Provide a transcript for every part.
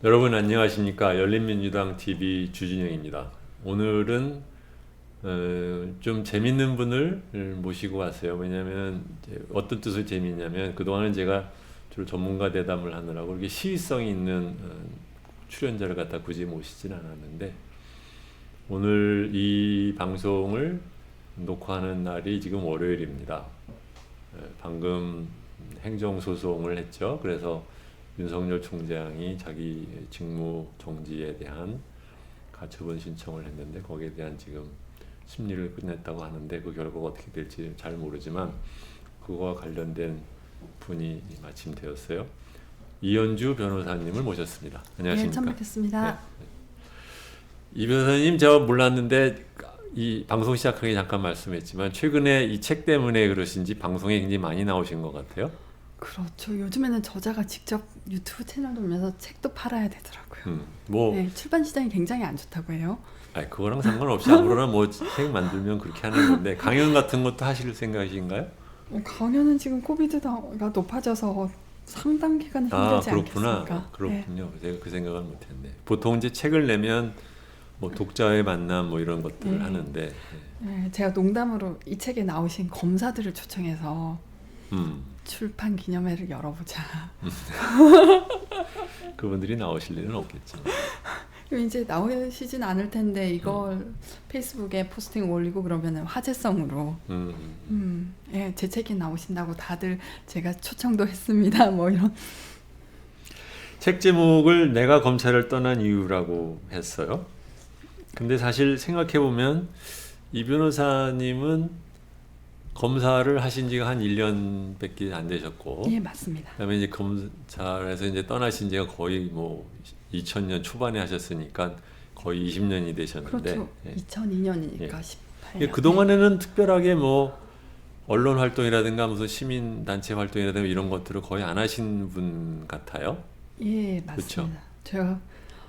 여러분 안녕하십니까? 열린민주당 TV 주진영입니다. 오늘은 좀 재밌는 분을 모시고 왔어요. 왜냐하면 어떤 뜻으로 재밌냐면 그동안은 제가 주로 전문가 대담을 하느라고 이렇게 시의성이 있는 출연자를 갖다 굳이 모시진 않았는데 오늘 이 방송을 녹화하는 날이 지금 월요일입니다. 방금 행정소송을 했죠. 그래서 윤석열 총장이 자기 직무 정지에 대한 가처분 신청을 했는데 거기에 대한 지금 심리를 끝냈다고 하는데 그 결과가 어떻게 될지 잘 모르지만 그거와 관련된 분이 마침 되었어요. 이현주 변호사님을 모셨습니다. 안녕하십니까? 네, 처음 뵙겠습니다. 네. 이 변호사님 제가 몰랐는데 이 방송 시작하기 잠깐 말씀했지만 최근에 이 책 때문에 그러신지 방송에 굉장히 많이 나오신 것 같아요. 그렇죠. 요즘에는 저자가 직접 유튜브 채널 돌면서 책도 팔아야 되더라고요. 뭐, 네, 출판 시장이 굉장히 안 좋다고 해요. 아니 그거랑 상관없이 아무거나 뭐 책 만들면 그렇게 하는 건데 강연 같은 것도 하실 생각이신가요? 강연은 지금 코비드가 높아져서 상당 기간 힘들지 그렇구나. 않겠습니까? 그렇군요. 제가 그 생각은 못했네. 보통 이제 책을 내면 뭐 독자의 만남 뭐 이런 것들을 네. 하는데, 네, 제가 농담으로 이 책에 나오신 검사들을 초청해서 출판 기념회를 열어보자. 그분들이 나오실 일은 없겠죠. 그럼 이제 나오시진 않을 텐데 이걸 페이스북에 포스팅 올리고 그러면은 화제성으로 예, 제 책이 나오신다고 다들 제가 초청도 했습니다. 뭐 이런. 책 제목을 내가 검찰을 떠난 이유라고 했어요. 근데 사실 생각해 보면 이 변호사님은 검사를 하신 지가 한 1년밖에 안 되셨고, 예, 맞습니다. 그다음에 이제 검찰에서 이제 떠나신 지가 거의 뭐 2000년 초반에 하셨으니까 거의 20년이 되셨는데, 그렇죠. 예. 2002년이니까 예. 18년. 그동안에는 특별하게 뭐 언론 활동이라든가 무슨 시민 단체 활동이라든가 이런 것들을 거의 안 하신 분 같아요. 예, 그쵸? 맞습니다. 제가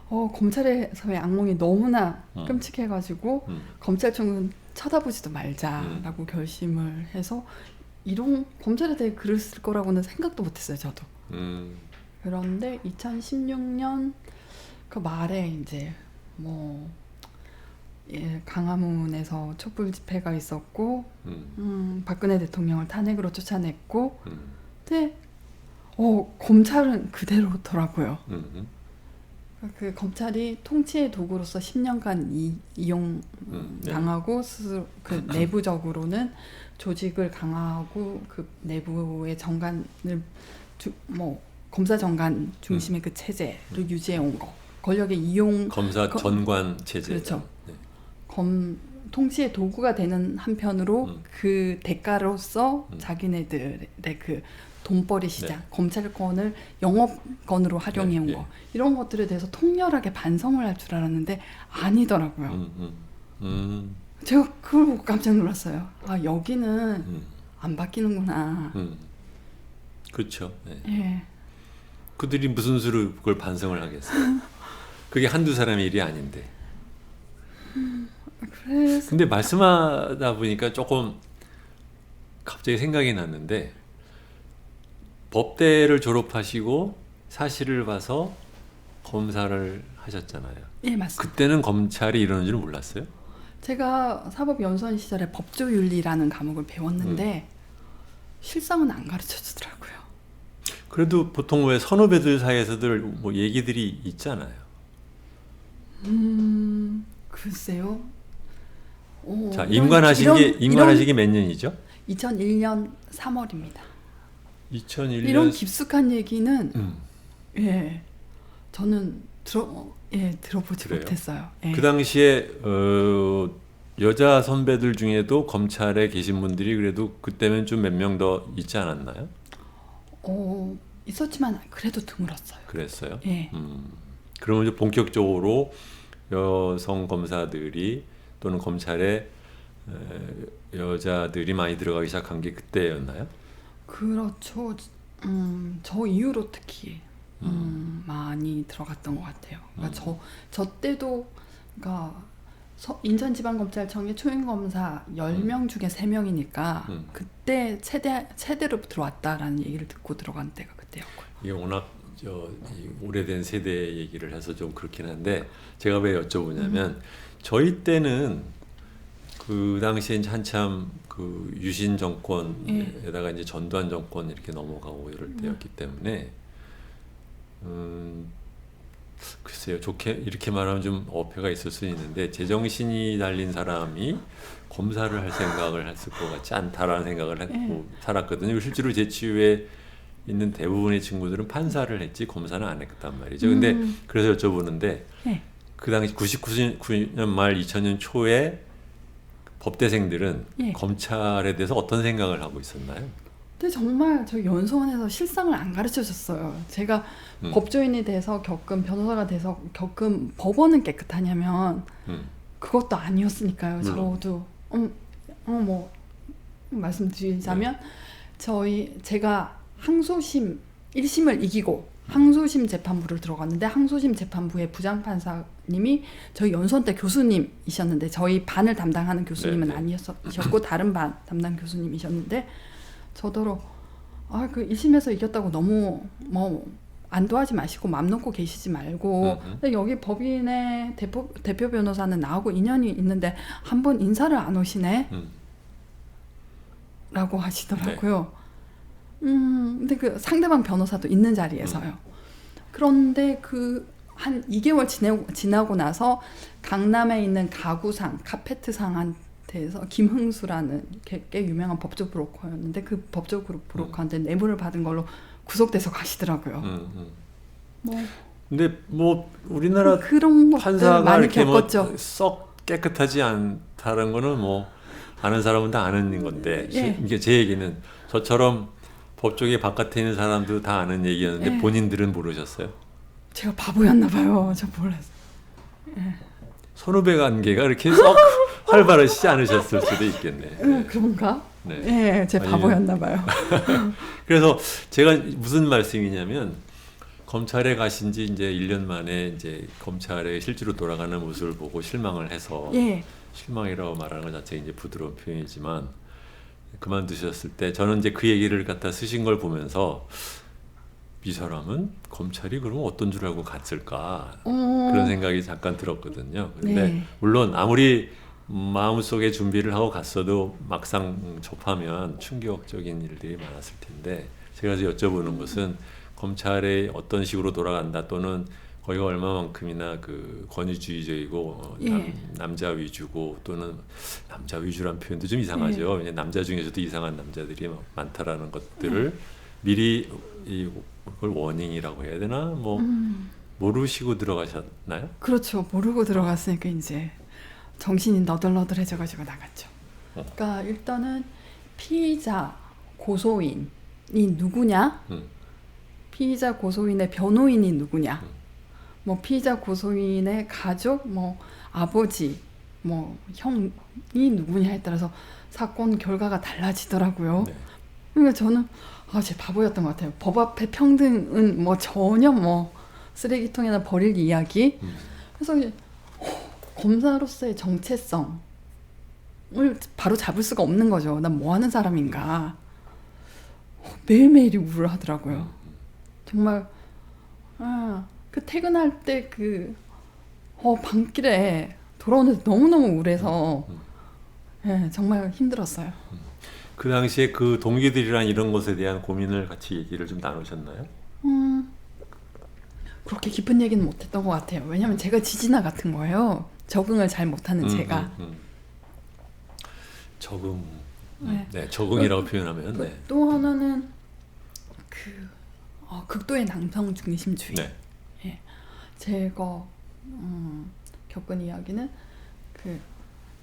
검찰에서의 악몽이 너무나 끔찍해가지고 검찰청은 쳐다보지도 말자라고 결심을 해서 이런 검찰에 대해 글을 쓸 거라고는 생각도 못했어요, 저도. 그런데 2016년 그 말에 이제 뭐 강화문에서 촛불 집회가 있었고, 박근혜 대통령을 탄핵으로 쫓아냈고, 근데 검찰은 그대로더라고요. 그 검찰이 통치의 도구로서 10년간 이용 당하고 스스로 그 내부적으로는 조직을 강화하고 그 내부의 정관을 검사 정관 중심의 그 체제를 유지해 온 거. 권력의 이용 검사 전관 체제. 그렇죠. 네. 통치의 도구가 되는 한편으로 그 대가로서 자기네들의 그 돈벌이 시장, 네. 검찰권을 영업권으로 활용해 온 거. 이런 것들에 대해서 통렬하게 반성을 할 줄 알았는데 아니더라고요. 제가 그걸 보고 깜짝 놀랐어요. 아, 여기는 안 바뀌는구나. 그렇죠. 네. 예. 그들이 무슨 수로 그걸 반성을 하겠어요. 그게 한두 사람의 일이 아닌데. 그래서 근데 말씀하다 보니까 조금 갑자기 생각이 났는데 법대를 졸업하시고 사실을 봐서 검사를 하셨잖아요. 예, 맞습니다. 그때는 검찰이 이러는 줄 몰랐어요? 제가 사법연수원 시절에 법조윤리라는 과목을 배웠는데 실상은 안 가르쳐 주더라고요. 그래도 보통 왜 선후배들 사이에서들 뭐 얘기들이 있잖아요. 글쎄요. 자, 임관하신 게 몇 년이죠? 2001년 3월입니다. 2001년 이런 깊숙한 얘기는 예, 저는 들어보지 그래요? 못했어요. 예. 그 당시에 여자 선배들 중에도 검찰에 계신 분들이 그래도 그때면 좀 몇 명 더 있지 않았나요? 있었지만 그래도 드물었어요. 그랬어요? 예. 그러면 이제 본격적으로 여성 검사들이 또는 검찰에 여자들이 많이 들어가기 시작한 게 그때였나요? 그렇죠. 저 이후로 특히 많이 들어갔던 것 같아요. 그러니까 저 때도 그러니까 인천지방검찰청의 초임검사 10명 중에 3명이니까 그때 체대로 들어왔다라는 얘기를 듣고 들어간 때가 그때였고요. 이게 워낙 이 오래된 세대 얘기를 해서 좀 그렇긴 한데 제가 왜 여쭤보냐면 저희 때는 그 당시에 이제 한참 그 유신 정권에다가 이제 전두환 정권 이렇게 넘어가고 이럴 때였기 때문에 글쎄요, 좋게 이렇게 말하면 좀 어폐가 있을 수 있는데 제정신이 달린 사람이 검사를 할 생각을 했을 것 같지 않다라는 생각을 했고 살았거든요. 실제로 제 치유에 있는 대부분의 친구들은 판사를 했지 검사는 안 했단 말이죠. 근데 그래서 여쭤보는데 그 당시 99년 말 2000년 초에 법대생들은 검찰에 대해서 어떤 생각을 하고 있었나요? 근데 정말 저 연수원에서 실상을 안 가르쳐 줬어요. 제가 법조인이 돼서 겪은, 변호사가 돼서 겪은 법원은 깨끗하냐면 그것도 아니었으니까요. 저도 뭐 말씀드리자면 제가 항소심 1심을 이기고 항소심 재판부를 들어갔는데 항소심 재판부의 부장판사님이 저희 연수원 때 교수님이셨는데 저희 반을 담당하는 교수님은 아니셨고 다른 반 담당 교수님이셨는데 저더러 그 1심에서 이겼다고 너무 뭐 안도하지 마시고 맘 놓고 계시지 말고 근데 여기 법인의 대표 변호사는 나하고 인연이 있는데 한 번 인사를 안 오시네 라고 하시더라고요. 근데 그 상대방 변호사도 있는 자리에서요. 그런데 그 한 2개월 지나고 나서 강남에 있는 가구상, 카페트상한테서 김흥수라는 꽤 유명한 법조 브로커였는데 그 법조 브로커한테 뇌물을 받은 걸로 구속돼서 가시더라고요. 근데 뭐 우리나라 그런 판사가 많이 이렇게 겪었죠. 뭐 썩 깨끗하지 않다는 거는 뭐 아는 사람은 다 아는 건데 이게 제 얘기는 저처럼 법조계 바깥에 있는 사람도 다 아는 얘기였는데 본인들은 모르셨어요? 제가 바보였나 봐요. 저 몰랐어요. 선후배 관계가 이렇게 썩 활발하시지 않으셨을 수도 있겠네. 그런가? 네. 제 바보였나 봐요. 그래서 제가 무슨 말씀이냐면 검찰에 가신 지 이제 1년 만에 이제 검찰에 실제로 돌아가는 모습을 보고 실망을 해서 실망이라고 말하는 것 자체가 이제 부드러운 표현이지만 그만두셨을 때 저는 이제 그 얘기를 갖다 쓰신 걸 보면서 이 사람은 검찰이 그러면 어떤 줄 알고 갔을까 그런 생각이 잠깐 들었거든요. 그런데 물론 아무리 마음속에 준비를 하고 갔어도 막상 접하면 충격적인 일들이 많았을 텐데 제가 여쭤보는 것은 검찰에 어떤 식으로 돌아간다 또는 거기가 얼마만큼이나 그 권위주의적이고 남자 위주고 또는 남자 위주란 표현도 좀 이상하죠. 왜냐하면 남자 중에서도 이상한 남자들이 많다라는 것들을 미리 이걸 워닝이라고 해야 되나 뭐 모르시고 들어가셨나요? 그렇죠. 모르고 들어갔으니까 이제 정신이 너덜너덜해져가지고 나갔죠. 그러니까 일단은 피의자 고소인이 누구냐, 피의자 고소인의 변호인이 누구냐, 뭐 피의자 고소인의 가족, 뭐 아버지, 뭐 형이 누구냐에 따라서 사건 결과가 달라지더라고요. 그러니까 저는 제 바보였던 것 같아요. 법 앞에 평등은 뭐 전혀 뭐 쓰레기통에나 버릴 이야기. 그래서 검사로서의 정체성을 바로 잡을 수가 없는 거죠. 난 뭐 하는 사람인가. 매일매일이 우울하더라고요. 정말 그 퇴근할 때 그 밤길에 돌아오는데 너무너무 우울해서 정말 힘들었어요. 그 당시에 그 동기들이랑 이런 것에 대한 고민을 같이 얘기를 좀 나누셨나요? 그렇게 깊은 얘기는 못했던 것 같아요. 왜냐하면 제가 지지나 같은 거예요. 적응을 잘 못하는 제가. 적응. 적응이라고 표현하면. 또 하나는 극도의 남성 중심주의. 제가 겪은 이야기는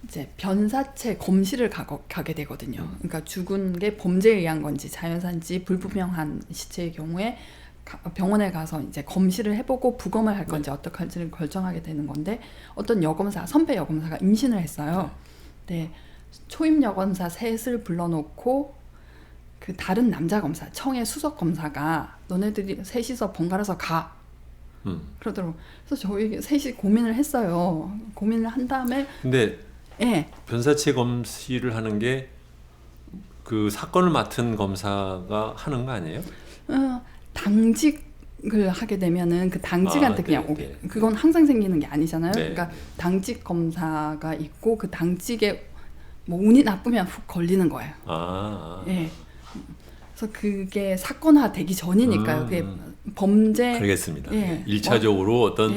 이제 변사체 검시를 가게 되거든요. 그러니까 죽은 게 범죄에 의한 건지 자연사인지 불분명한 시체의 경우에 병원에 가서 이제 검시를 해보고 부검을 할 건지 어떻게 할지를 결정하게 되는 건데 어떤 여검사, 선배 여검사가 임신을 했어요. 초임 여검사 셋을 불러놓고 그 다른 남자 검사, 청의 수석 검사가 너네들이 셋이서 번갈아서 가. 그러더라고. 그래서 저희 셋이 고민을 했어요. 고민을 한 다음에. 근데 변사체 검시를 하는 게 그 사건을 맡은 검사가 하는 거 아니에요? 당직 하게 되면은 그 당직한테 그냥 네, 오게. 네. 그건 항상 생기는 게 아니잖아요. 네. 그러니까 당직 검사가 있고 그 당직에 뭐 운이 나쁘면 훅 걸리는 거예요. 예. 그래서 그게 사건화되기 전이니까요. 그게 범죄. 알겠습니다. 예. 1차적으로 어떤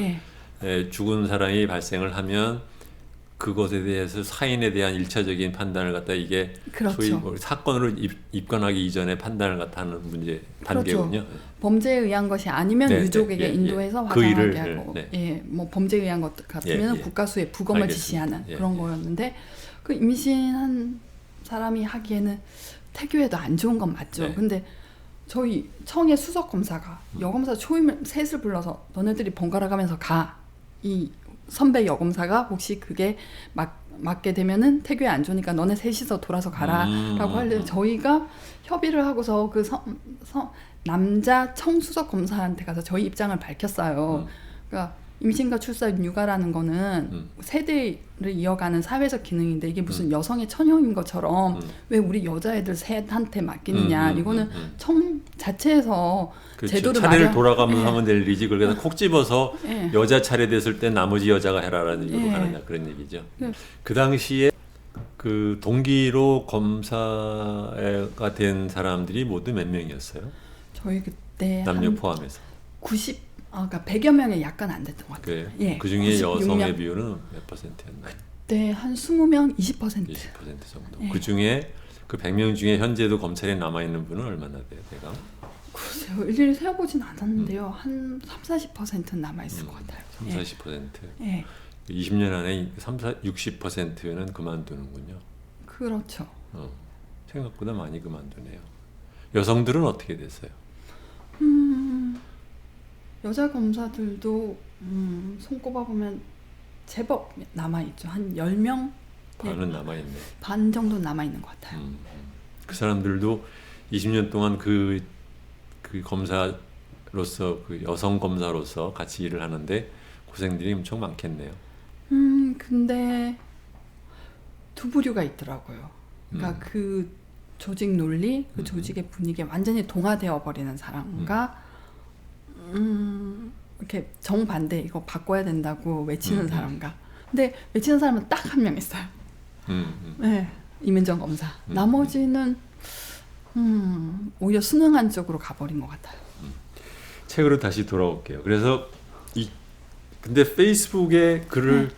예. 죽은 사람이 발생을 하면 그것에 대해서 사인에 대한 1차적인 판단을 갖다 이게 그렇죠. 소위 뭐 사건으로 입건하기 이전에 판단을 갖다 하는 문제 단계군요. 그렇죠. 범죄에 의한 것이 아니면 네, 유족에게 네, 예, 인도해서 예. 그 화장하게 일을, 하고, 네. 예, 뭐 범죄에 의한 것 같으면 예, 예. 국가수에 부검을 알겠습니다. 지시하는 예, 그런 예. 거였는데 그 임신한 사람이 하기에는 태교에도 안 좋은 건 맞죠. 네. 근데 저희 청의 수석 검사가 여검사 초임을 셋을 불러서 너네들이 번갈아 가면서 가. 이 선배 여검사가 혹시 그게 맞게 되면은 태교에 안 좋으니까 너네 셋이서 돌아서 가라라고 하는데 저희가 협의를 하고서 그 남자 청수석 검사한테 가서 저희 입장을 밝혔어요. 그러니까 임신과 출산 육아라는 거는 세대를 이어가는 사회적 기능인데 이게 무슨 여성의 천형인 것처럼 왜 우리 여자애들 셋한테 맡기느냐. 이거는 청 자체에서 그렇죠. 제도를 차례를 돌아가면서 하면 될 일이지. 그걸 어. 콕 집어서 예. 여자 차례 됐을 때 나머지 여자가 해라라는 얘기로 예. 하느냐 그런 얘기죠. 예. 그 당시에 그 동기로 검사가 된 사람들이 모두 몇 명이었어요? 저희 그때 남녀 한 포함해서. 그러니까 100여 명에 약간 안 됐던 것 같아요. 그래요? 예. 그 중에 96 여성의 명. 비율은 몇 퍼센트였나요? 그때 한 20명 20%. 20% 정도. 예. 그 중에 그 100명 중에 현재도 검찰에 남아 있는 분은 얼마나 돼요, 대강? 글쎄요. 일일이 세어보진 않았는데요. 한 30-40%는 남아있을 것 같아요. 30-40%. 예. 20년 안에 60%는 그만두는군요. 그렇죠. 생각보다 많이 그만두네요. 여성들은 어떻게 됐어요? 여자 검사들도 손꼽아보면 제법 남아있죠. 한 10명? 반은 남아있네. 반 정도 남아있는 것 같아요. 그 사람들도 20년 동안 그 검사로서 그 여성 검사로서 같이 일을 하는데 고생들이 엄청 많겠네요. 근데 두 부류가 있더라고요. 그러니까 그 조직 논리, 그 조직의 분위기에 완전히 동화되어 버리는 사람과 이렇게 정반대 이거 바꿔야 된다고 외치는 사람과. 근데 외치는 사람은 딱 한 명 있어요. 네, 이민정 검사. 나머지는 오히려 순응한 쪽으로 가버린 것 같아요. 책으로 다시 돌아올게요. 그래서 근데 페이스북에 글을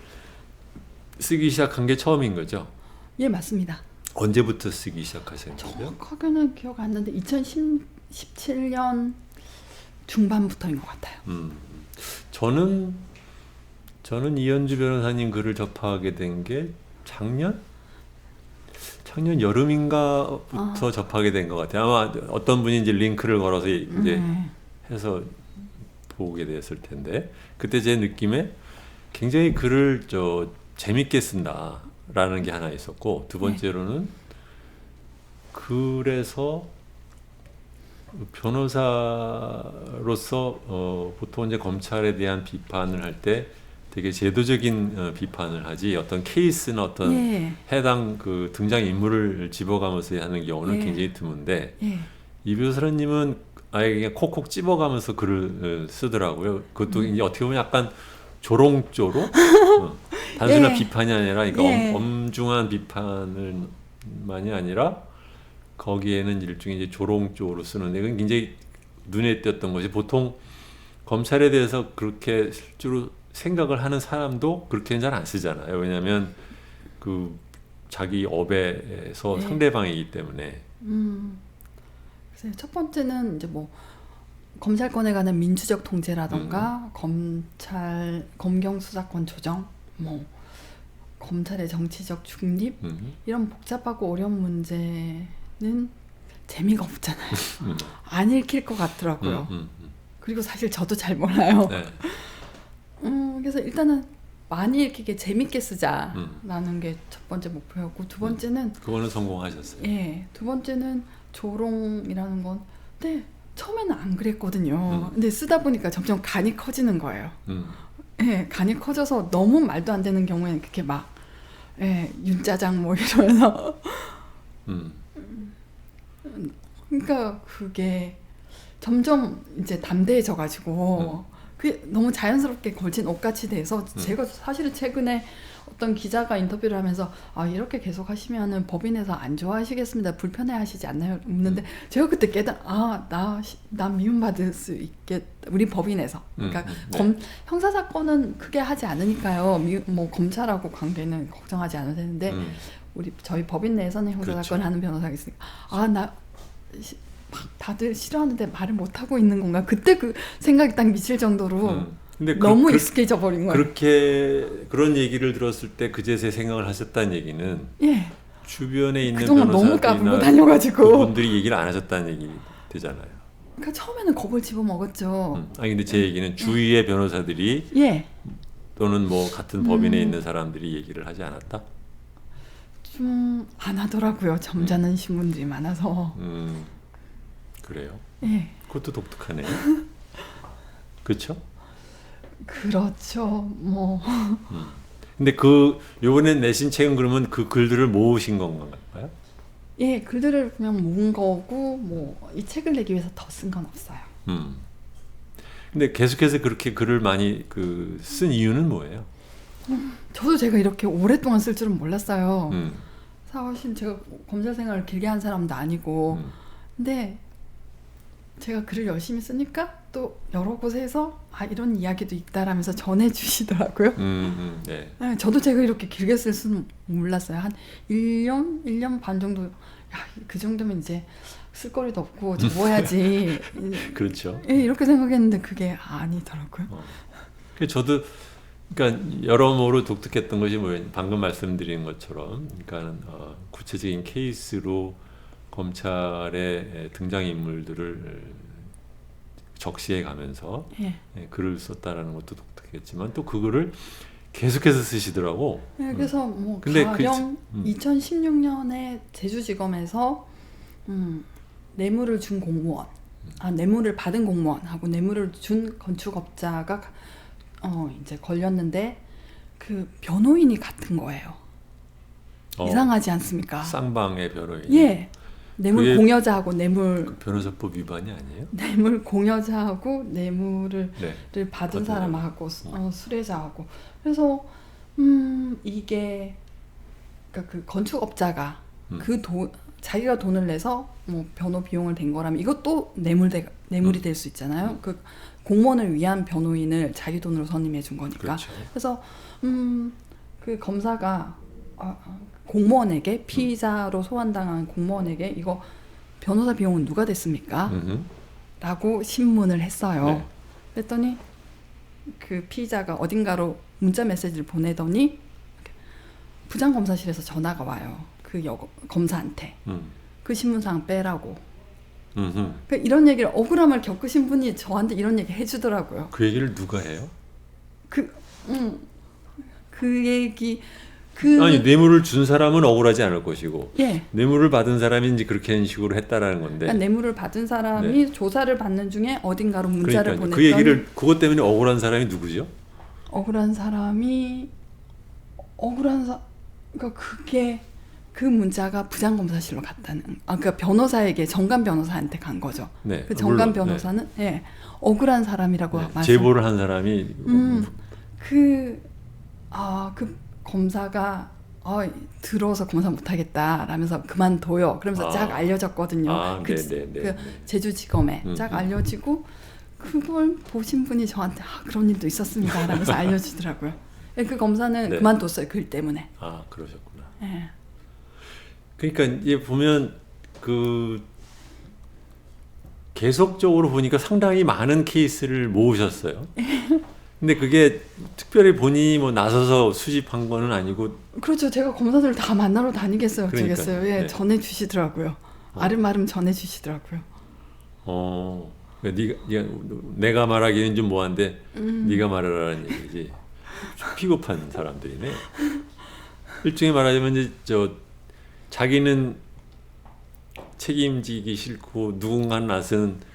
쓰기 시작한 게 처음인 거죠? 예, 맞습니다. 언제부터 쓰기 시작하신 거죠? 정확하게는 기억 안 나는데 2017년 중반부터인 것 같아요. 저는 이현주 변호사님 글을 접하게 된 게 작년 여름인가부터 접하게 된 것 같아요. 아마 어떤 분이 이제 링크를 걸어서 이제 해서 보게 됐을 텐데 그때 제 느낌에 굉장히 글을 재밌게 쓴다라는 게 하나 있었고 두 번째로는 그래서 변호사로서 보통 이제 검찰에 대한 비판을 할 때 되게 제도적인 비판을 하지 어떤 케이스나 어떤 해당 그 등장 인물을 집어가면서 하는 경우는 굉장히 드문데 이 변호사님은 아예 그냥 콕콕 집어가면서 글을 쓰더라고요. 그것도 이제 어떻게 보면 약간 조롱조로 단순한 비판이 아니라 그러니까 엄중한 비판을만이 아니라 거기에는 일종의 이제 조롱조로 쓰는데 그건 굉장히 눈에 띄었던 것이 보통 검찰에 대해서 그렇게 실제로 생각을 하는 사람도 그렇게는 잘 안 쓰잖아요. 왜냐하면 그 자기 업에서 상대방이기 때문에. 그래서 첫 번째는 이제 뭐 검찰권에 관한 민주적 통제라던가 검경 수사권 조정, 뭐 검찰의 정치적 중립 이런 복잡하고 어려운 문제는 재미가 없잖아요. 안 읽힐 것 같더라고요. 그리고 사실 저도 잘 몰라요. 네. 그래서 일단은 많이 읽히게 재밌게 쓰자라는 게 첫 번째 목표였고 두 번째는 그거는 성공하셨어요. 예, 두 번째는 조롱이라는 건 근데 처음에는 안 그랬거든요. 근데 쓰다 보니까 점점 간이 커지는 거예요. 예, 간이 커져서 너무 말도 안 되는 경우에는 그렇게 막 윤짜장 뭐 이러면서 그러니까 그게 점점 이제 담대해져가지고 그게 너무 자연스럽게 걸친 옷같이 돼서 제가 사실은 최근에 어떤 기자가 인터뷰를 하면서 아 이렇게 계속 하시면은 법인에서 안 좋아하시겠습니다. 불편해하시지 않나요? 묻는데 제가 그때 나 미움받을 수 있겠 우리 법인에서 그러니까 네. 형사 사건은 크게 하지 않으니까요. 뭐 검찰하고 관계는 걱정하지 않아도 되는데 저희 법인 내에서는 형사 그렇죠. 사건 하는 변호사가 있으니까 다들 싫어하는데 말을 못 하고 있는 건가? 그때 그 생각이 딱 미칠 정도로 근데 너무 익숙해져 버린 거예요. 그렇게 그런 얘기를 들었을 때 그제서야 생각을 하셨다는 얘기는 예. 주변에 있는 그동안 너무 까불고 변호사들이나 다녀가지고 그분들이 얘기를 안 하셨다는 얘기 되잖아요. 그러니까 처음에는 겁을 집어먹었죠. 아니 근데 제 얘기는 주위의 변호사들이 예. 또는 뭐 같은 법인에 있는 사람들이 얘기를 하지 않았다? 좀 안 하더라고요. 점잖은 신분들이 많아서. 그래요. 예. 그것도 독특하네요. 그렇죠? 그렇죠. 뭐 근데 요번에 내신 책은 그러면 그 글들을 모으신 건가요? 예, 글들을 그냥 모은 거고 뭐 이 책을 내기 위해서 더 쓴 건 없어요. 근데 계속해서 그렇게 글을 많이 쓴 이유는 뭐예요? 저도 제가 이렇게 오랫동안 쓸 줄은 몰랐어요. 사실 제가 검사 생활을 길게 한 사람도 아니고 근데 제가 글을 열심히 쓰니까 또 여러 곳에서 이런 이야기도 있다라면서 전해주시더라고요. 네. 네, 저도 제가 이렇게 길게 쓸 수는 몰랐어요. 한 1년 반 정도 그 정도면 이제 쓸거리도 없고 접어야지. 그렇죠. 예, 이렇게 생각했는데 그게 아니더라고요. 저도 그러니까 여러모로 독특했던 것이 뭐예요? 방금 말씀드린 것처럼 그러니까 구체적인 케이스로 검찰의 등장인물들을 적시해 가면서 예. 글을 썼다라는 것도 독특했지만 또 그거를 계속해서 쓰시더라고. 네, 그래서 뭐 근데 가령 2016년에 제주지검에서 뇌물을 준 공무원, 뇌물을 받은 공무원하고 뇌물을 준 건축업자가 이제 걸렸는데 그 변호인이 같은 거예요. 이상하지 않습니까? 쌍방의 변호인. 예. 뇌물 공여자하고 뇌물 변호사법 위반이 아니에요? 뇌물 공여자하고 뇌물을 네. 받은 사람하고 수뢰자하고 그래서 이게 그러니까 그 건축업자가 자기가 돈을 내서 뭐 변호 비용을 댄 거라면 이것도 뇌물이 될 수 있잖아요. 그 공무원을 위한 변호인을 자기 돈으로 선임해 준 거니까. 그렇죠. 그래서 그 검사가 공무원에게 피의자로 소환당한 공무원에게 이거 변호사 비용은 누가 댔습니까? 라고 신문을 했어요. 네. 그랬더니 그 피의자가 어딘가로 문자 메시지를 보내더니 부장검사실에서 전화가 와요. 그 검사한테. 그 신문상 빼라고. 그러니까 이런 얘기를 억울함을 겪으신 분이 저한테 이런 얘기 해주더라고요. 그 얘기를 누가 해요? 그 얘기 아니 뇌물을 준 사람은 억울하지 않을 것이고 예. 뇌물을 받은 사람이 이제 그렇게 식으로 했다라는 건데 그러니까 뇌물을 받은 사람이 조사를 받는 중에 어딘가로 문자를 보냈더니 그 얘기를 그것 때문에 억울한 사람이 누구죠? 억울한 사람이 그러니까 그게 그 문자가 부장검사실로 갔다는 그러니까 변호사에게 정관 변호사한테 간 거죠. 네. 그 정관 물론, 변호사는 예. 억울한 사람이라고 제보를 한 사람이 그 검사가 들어서 검사 못하겠다 라면서 그만둬요. 그러면서 쫙 알려졌거든요. 그 제주지검에 쫙 알려지고 그걸 보신 분이 저한테 그런 일도 있었습니다 라면서 알려주더라고요. 그 검사는 그만뒀어요. 글 때문에. 그러셨구나. 네. 그러니까 이제 보면 계속적으로 보니까 상당히 많은 케이스를 모으셨어요. 근데 그게 특별히 본인이 뭐 나서서 수집한 거는 아니고. 그렇죠. 제가 검사들 다 만나러 다니겠어요. 어쩌겠어요. 예, 네. 전해주시더라고요. 아름아름 전해주시더라고요. 그러니까 내가 말하기는 좀 뭐한데 네가 말하라는 얘기지. 비겁한 사람들이네. 일종의 말하자면 이제 자기는 책임지기 싫고 누군가는 나서는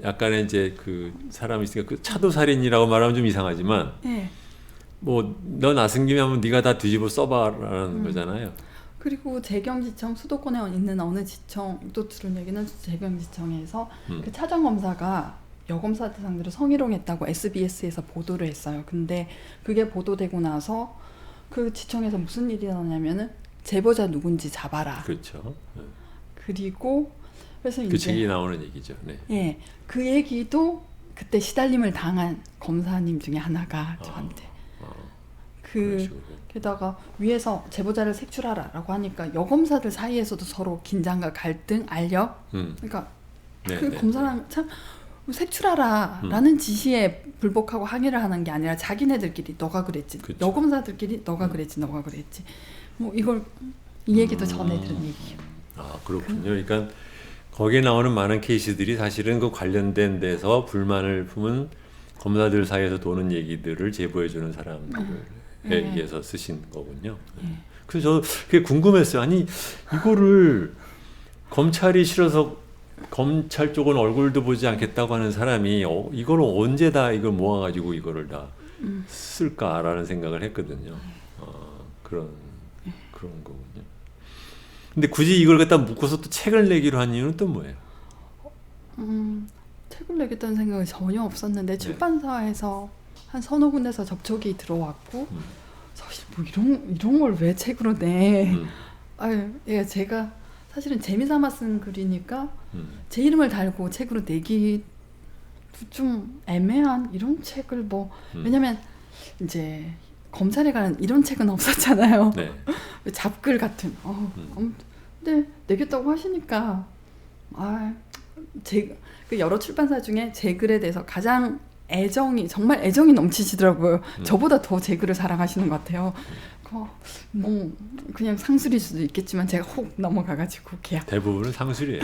약간의 이제 그 사람이 있으니까 그 차도살인이라고 말하면 좀 이상하지만 뭐 너 나선 김에 한번 네가 다 뒤집어 써봐라는 거잖아요. 그리고 재경지청 수도권에 있는 어느 지청 또 들은 얘기는 재경지청에서 그 차장 검사가 여검사들 상대로 성희롱했다고 SBS에서 보도를 했어요. 근데 그게 보도되고 나서 그 지청에서 무슨 일이 나냐면은 제보자 누군지 잡아라. 그렇죠. 그리고 그래서 그 이제 책이 나오는 얘기죠. 네. 예, 그 얘기도 그때 시달림을 당한 검사님 중에 하나가 저한테 그런 식으로. 게다가 위에서 제보자를 색출하라라고 하니까 여검사들 사이에서도 서로 긴장과 갈등, 알력 그러니까 네, 그 네, 검사랑 참 색출하라라는 지시에 불복하고 항의를 하는 게 아니라 자기네들끼리 너가 그랬지, 그쵸. 여검사들끼리 너가 그랬지, 너가 그랬지. 뭐 이걸 이 얘기도 전에 들은 얘기예요. 아 그렇군요. 그러니까 거기에 나오는 많은 케이스들이 사실은 그 관련된 데서 불만을 품은 검사들 사이에서 도는 얘기들을 제보해주는 사람들에 의해서 쓰신 거군요. 그래서 저 그게 궁금했어요. 아니 이거를 검찰이 싫어서 검찰 쪽은 얼굴도 보지 않겠다고 하는 사람이 이걸 언제 다 이걸 모아가지고 이거를 다 쓸까라는 생각을 했거든요. 그런 거군요. 근데 굳이 이걸 갖다 묶어서 또 책을 내기로 한 이유는 또 뭐예요? 책을 내겠다는 생각이 전혀 없었는데 출판사에서 한 서너 군데서 접촉이 들어왔고 사실 뭐 이런 걸 왜 책으로 내? 아유, 예, 제가 사실은 재미삼아 쓴 글이니까 제 이름을 달고 책으로 내기 좀 애매한 이런 책을 뭐 왜냐면 이제 검찰에 관한 이런 책은 없었잖아요. 네. 잡글 같은. 근데 내겠다고 하시니까 그 여러 출판사 중에 제 글에 대해서 가장 정말 애정이 넘치시더라고요. 저보다 더 제 글을 사랑하시는 것 같아요. 뭐 그냥 상술일 수도 있겠지만 제가 혹 넘어가가지고 계약. 대부분은 상술이에요.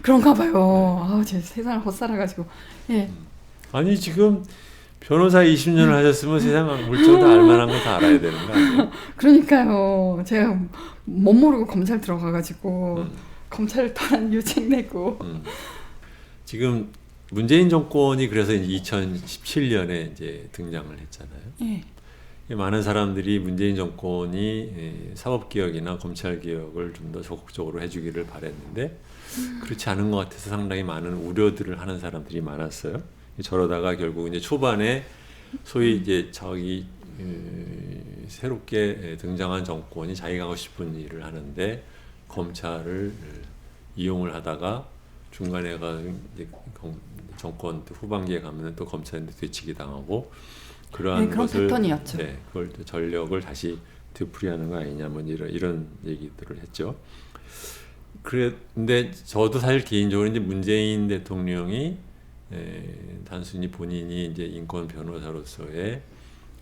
그런가 봐요. 제 세상을 헛살아가지고. 예. 아니 지금 변호사 20년을 하셨으면 세상 물정도 알만한 거 다 알아야 되는 거 아니에요? 그러니까요. 제가 못 모르고 검찰 들어가가지고 검찰을 떠난 유책 내고. 지금 문재인 정권이 그래서 2017년에 이제 등장을 했잖아요. 예. 많은 사람들이 문재인 정권이 사법개혁이나 검찰개혁을 좀 더 적극적으로 해주기를 바랬는데 그렇지 않은 것 같아서 상당히 많은 우려들을 하는 사람들이 많았어요. 저러다가 결국 이제 초반에 소위 이제 새롭게 등장한 정권이 자기가 하고 싶은 일을 하는데 검찰을 이용을 하다가 중간에 이제 정권 정권기에 가면 또 검찰한테 되치기 당하고 그러한 그런 것을 패턴이었죠. 그걸 전력을 다시 되풀이하는 거 아니냐 뭐 이런 얘기들을 했죠. 그런데 저도 사실 개인적으로 이제 문재인 대통령이 단순히 본인이 이제 인권 변호사로서의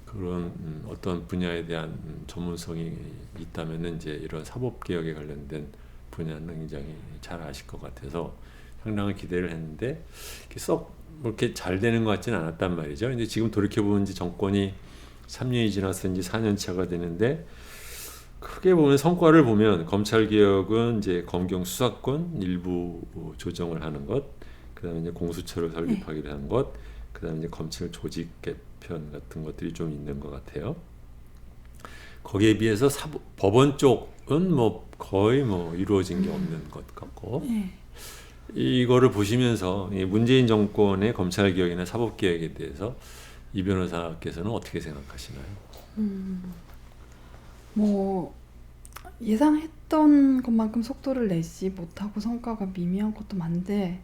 그런 어떤 분야에 대한 전문성이 있다면은 이제 이런 사법 개혁에 관련된 분야는 굉장히 잘 아실 것 같아서 상당한 기대를 했는데 썩 그렇게 잘 되는 것 같지는 않았단 말이죠. 근데 지금 돌이켜 보면 이제 정권이 3년이 지나서 이제 4년 차가 되는데 크게 보면 성과를 보면 검찰 개혁은 이제 검경 수사권 일부 조정을 하는 것, 그다음에 이제 공수처를 설립하기로 한 것, 그다음에 이제 검찰 조직 개편 같은 것들이 좀 있는 것 같아요. 거기에 비해서 법원 쪽은 뭐 거의 뭐 이루어진 게 없는 것 같고 이거를 보시면서 문재인 정권의 검찰 개혁이나 사법 개혁에 대해서 이 변호사께서는 어떻게 생각하시나요? 뭐 예상했던 것만큼 속도를 내지 못하고 성과가 미미한 것도 많은데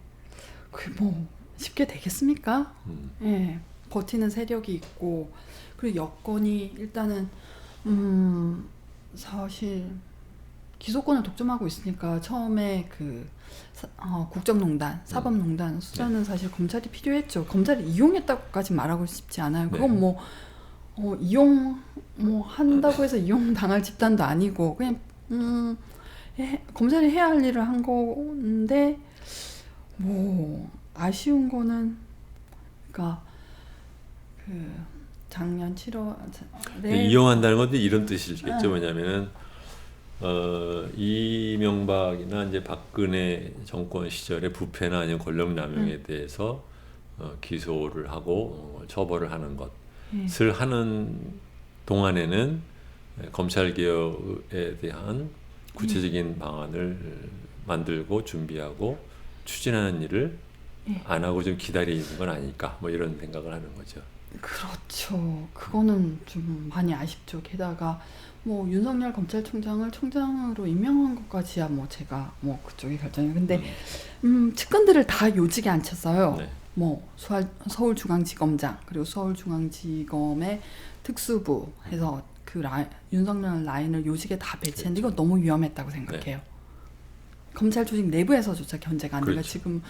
그게 뭐 쉽게 되겠습니까? 예, 버티는 세력이 있고 그리고 여건이 일단은 사실 기소권을 독점하고 있으니까 처음에 국정농단, 사법농단 수사는 사실 검찰이 필요했죠. 검찰이 이용했다고까지 말하고 싶지 않아요. 그건 뭐 이용 한다고 해서 이용 당할 집단도 아니고 그냥 검찰이 해야 할 일을 한 건데 뭐 아쉬운 거는 그러니까 작년 7월에 이용한다는 것도 이런 뜻이겠죠. 왜냐하면은 이명박이나 이제 박근혜 정권 시절에 부패나 아니면 권력남용에 대해서 기소를 하고 처벌을 하는 것을 하는 동안에는 검찰 개혁에 대한 구체적인 방안을 만들고 준비하고 추진하는 일을 예. 안 하고 좀 기다리는 건 아닐까 뭐 이런 생각을 하는 거죠. 그렇죠. 그거는 좀 많이 아쉽죠. 게다가 뭐 윤석열 검찰총장을 총장으로 임명한 것까지야 뭐 제가 뭐 그쪽이 결정이. 근데 측근들을 다 요직에 앉혔어요. 네. 뭐 서울중앙지검장 그리고 서울중앙지검의 특수부 해서 그 윤석열 라인을 요직에 다 배치했는데 이거 너무 위험했다고 생각해요. 검찰 조직 내부에서조차 견제가 안 돼요. 그렇죠. 지금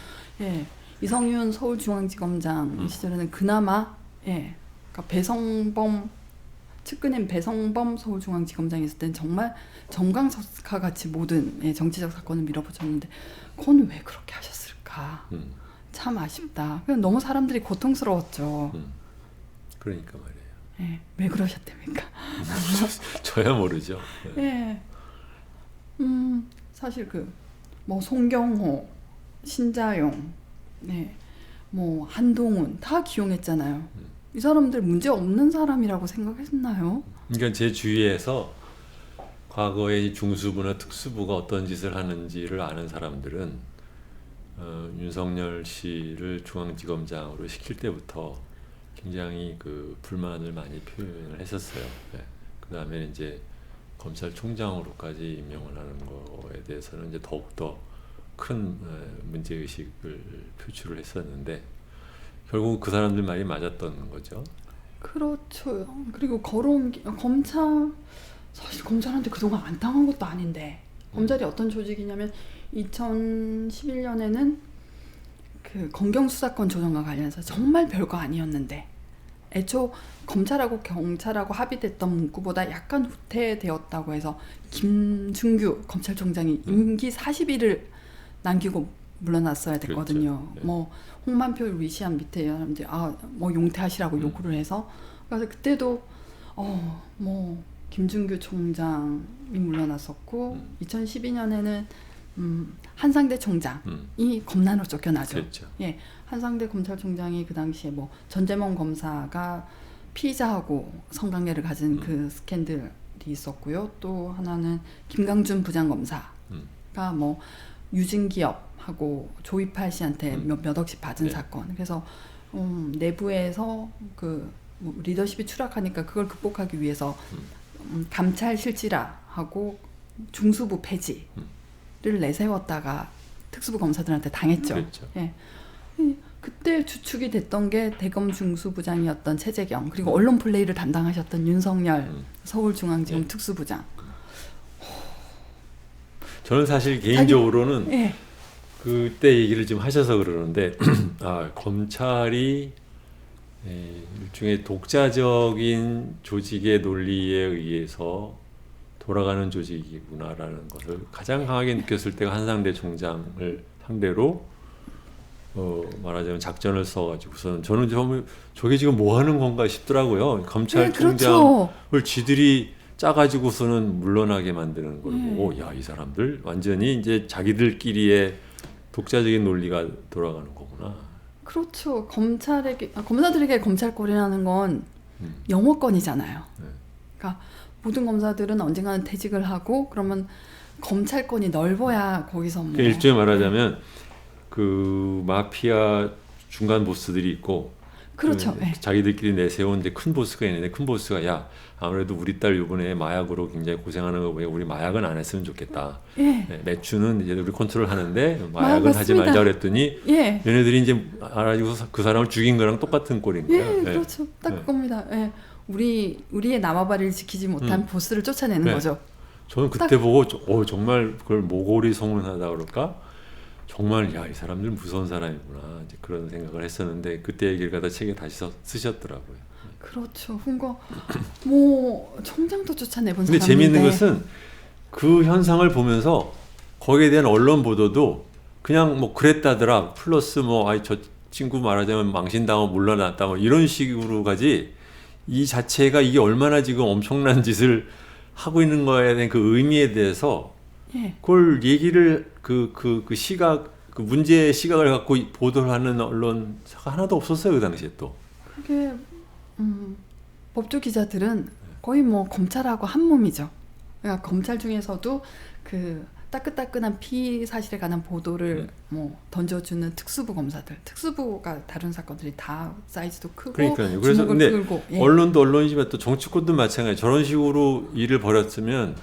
이성윤 서울중앙지검장 시절에는 그나마 그러니까 배성범 측근인 배성범 서울중앙지검장이 있을 땐 정말 정강석화 같이 모든 정치적 사건을 밀어붙였는데 그건 왜 그렇게 하셨을까? 참 아쉽다. 그냥 너무 사람들이 고통스러웠죠. 그러니까 말이에요. 왜 그러셨답니까? 저야 모르죠. 사실 뭐 송경호, 신자용, 뭐 한동훈 다 기용했잖아요. 이 사람들 문제 없는 사람이라고 생각했나요? 그러니까 제 주위에서 과거에 중수부나 특수부가 어떤 짓을 하는지를 아는 사람들은 윤석열 씨를 중앙지검장으로 시킬 때부터 굉장히 그 불만을 많이 표현을 했었어요. 그 다음에 이제 검찰총장으로까지 임명을 하는 거에 대해서는 이제 더욱더 큰 문제의식을 표출을 했었는데 결국 그 사람들 말이 맞았던 거죠. 그렇죠. 그리고 걸어온 검찰 사실 검찰한테 그동안 안 당한 것도 아닌데 검찰이 어떤 조직이냐면 2011년에는 그 검경수사권 조정과 관련해서 정말 별거 아니었는데 애초 검찰하고 경찰하고 합의됐던 문구보다 약간 후퇴되었다고 해서 김준규 검찰총장이 임기 40일을 남기고 물러났어야 됐거든요. 그렇죠. 네. 뭐 홍만표 위시한 밑에 사람들이 뭐 용퇴하시라고 요구를 해서 그래서 그때도 뭐 김준규 총장이 물러났었고 2012년에는 한상대 총장이 검난으로 쫓겨나죠. 그렇죠. 한상대 검찰총장이 그 당시에 뭐 전재범 검사가 피의자하고 성관계를 가진 그 스캔들이 있었고요. 또 하나는 김강준 부장검사가 뭐 유진기업하고 조이팔 씨한테 몇 억씩 받은 사건. 그래서 내부에서 뭐 리더십이 추락하니까 그걸 극복하기 위해서 감찰 실질화하고 중수부 폐지를 내세웠다가 특수부 검사들한테 당했죠. 그렇죠. 그때 주축이 됐던 게 대검 중수부장이었던 최재경 그리고 언론 플레이를 담당하셨던 윤석열 서울중앙지검 특수부장. 저는 사실 개인적으로는 그때 얘기를 좀 하셔서 그러는데 검찰이 일종의 독자적인 조직의 논리에 의해서 돌아가는 조직이구나라는 것을 가장 강하게 느꼈을 때가 한상대 총장을 상대로 말하자면 작전을 써가지고서는 저는 저게 지금 뭐 하는 건가 싶더라고요. 검찰총장을 그렇죠. 지들이 짜가지고서는 물러나게 만드는 걸 보고 이 사람들 완전히 이제 자기들끼리의 독자적인 논리가 돌아가는 거구나. 그렇죠. 검사들에게 검찰권이라는 건 영어권이잖아요. 그러니까 모든 검사들은 언젠가는 퇴직을 하고 그러면 검찰권이 넓어야 거기서 뭐 일종의 말하자면 그 마피아 중간 보스들이 있고 그렇죠. 자기들끼리 내세운 이제 큰 보스가 있는데 큰 보스가 아무래도 우리 딸 이번에 마약으로 굉장히 고생하는 거 보면 우리 마약은 안 했으면 좋겠다. 매추는 이제 우리 컨트롤하는데 마약은 하지 말자 그랬더니 얘네들이 이제 알아주고 그 사람을 죽인 거랑 똑같은 꼴인 거예요. 그렇죠. 딱 그겁니다. 우리의 남아바리를 지키지 못한 보스를 쫓아내는 거죠. 저는 그때 보고 정말 그걸 모골이 성운하다 그럴까? 정말 이 사람들 무서운 사람이구나 이제 그런 생각을 했었는데 그때 얘기를 갖다 책에 다시 쓰셨더라고요. 그렇죠. 뭐 총장도 쫓아내본 근데 사람인데. 재미있는 것은 그 현상을 보면서 거기에 대한 언론 보도도 그냥 뭐 그랬다더라 플러스 저 친구 말하자면 망신당하고 물러났다 뭐 이런 식으로 가지 이 자체가 이게 얼마나 지금 엄청난 짓을 하고 있는 거에 대한 그 의미에 대해서 그걸 얘기를 그 시각 그 문제의 시각을 갖고 보도를 하는 언론사가 하나도 없었어요 그 당시에 또. 그게 법조 기자들은 거의 뭐 검찰하고 한 몸이죠. 그러니까 검찰 중에서도 그 따끈따끈한 피의 사실에 관한 보도를 뭐 던져주는 특수부 검사들, 특수부가 다룬 사건들이 다 사이즈도 크고 그러니까요. 그래서 주목을 근데 끌고 예. 언론도 언론이지만 또 정치권도 마찬가지. 저런 식으로 일을 벌였으면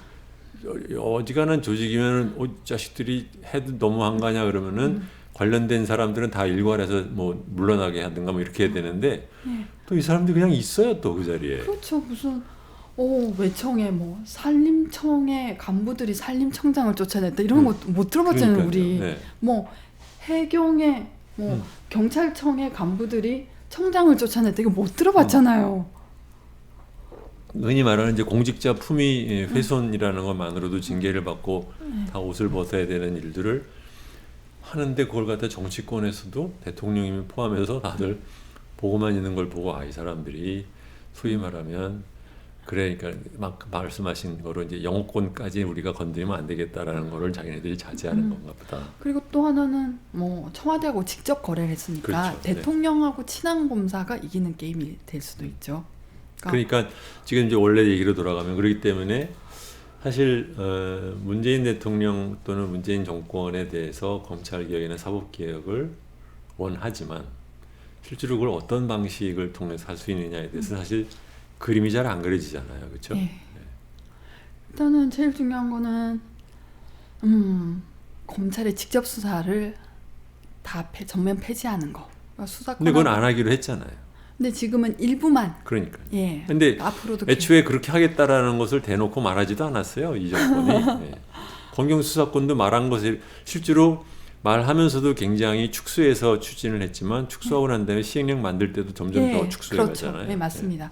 어지간한 조직이면 자식들이 해도 너무한 거 아니야 그러면은 관련된 사람들은 다 일괄해서 뭐 물러나게 하든가 뭐 이렇게 해야 되는데 또 이 사람들 그냥 있어요 또 그 자리에. 그렇죠. 무슨 외청에 뭐 산림청의 간부들이 산림청장을 쫓아냈다 이런 거 못 들어봤잖아요. 그러니까요. 우리 네. 뭐 해경의 뭐 경찰청의 간부들이 청장을 쫓아냈다 이거 못 들어봤잖아요. 흔히 말하는 이제 공직자 품위 훼손이라는 것만으로도 징계를 받고 다 옷을 벗어야 되는 일들을 하는데 그걸 갖다 정치권에서도 대통령님을 포함해서 다들 보고만 있는 걸 보고 이 사람들이 소위 말하면 그러니까 막 말씀하신 거로 이제 영어권까지 우리가 건드리면 안 되겠다라는 거를 자기네들이 자제하는 건가 보다. 그리고 또 하나는 뭐 청와대하고 직접 거래를 했으니까 그렇죠. 대통령하고 친한 검사가 이기는 게임이 될 수도 있죠. 그러니까 지금 이제 원래 얘기로 돌아가면 그렇기 때문에 사실 문재인 대통령 또는 문재인 정권에 대해서 검찰개혁이나 사법개혁을 원하지만 실제로 그걸 어떤 방식을 통해서 할 수 있느냐에 대해서 사실 그림이 잘 안 그려지잖아요. 그렇죠? 네. 일단은 제일 중요한 거는 검찰의 직접 수사를 다 전면 폐지하는 거. 그러니까 수사권. 근데 그건 안 하기로 했잖아요. 근데 지금은 일부만. 그러니까. 예. 근데 앞으로도 애초에 그렇게 하겠다라는 것을 대놓고 말하지도 않았어요. 이 정권이. 예. 검경 수사권도 말한 것이 실제로 말하면서도 굉장히 축소해서 추진을 했지만 축소하고 난 다음에 시행령 만들 때도 점점 더 축소해 그렇죠. 가잖아요. 네, 맞습니다.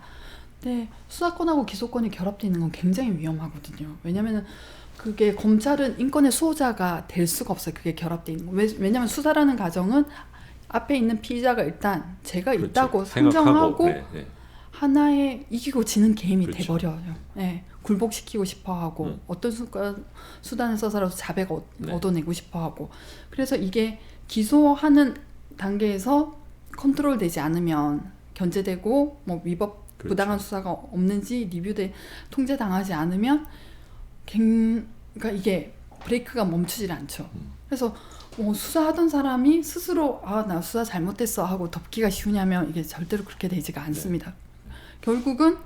네, 수사권하고 기소권이 결합되어 있는 건 굉장히 위험하거든요. 왜냐하면 그게 검찰은 인권의 수호자가 될 수가 없어요. 그게 결합되어 있는 거. 왜냐하면 수사라는 과정은 앞에 있는 피의자가 일단 죄가 그렇죠. 있다고 생각하고, 상정하고 네. 하나의 이기고 지는 게임이 그렇죠. 돼버려요. 네, 굴복시키고 싶어하고 어떤 수단을 써서라도 자백 얻어내고 싶어하고 그래서 이게 기소하는 단계에서 컨트롤되지 않으면 견제되고 뭐 위법 그렇죠. 부당한 수사가 없는지 리뷰돼 통제당하지 않으면 그러니까 이게 브레이크가 멈추질 않죠. 그래서 뭐 수사하던 사람이 스스로 나 수사 잘못됐어 하고 덮기가 쉬우냐면 이게 절대로 그렇게 되지가 않습니다. 결국은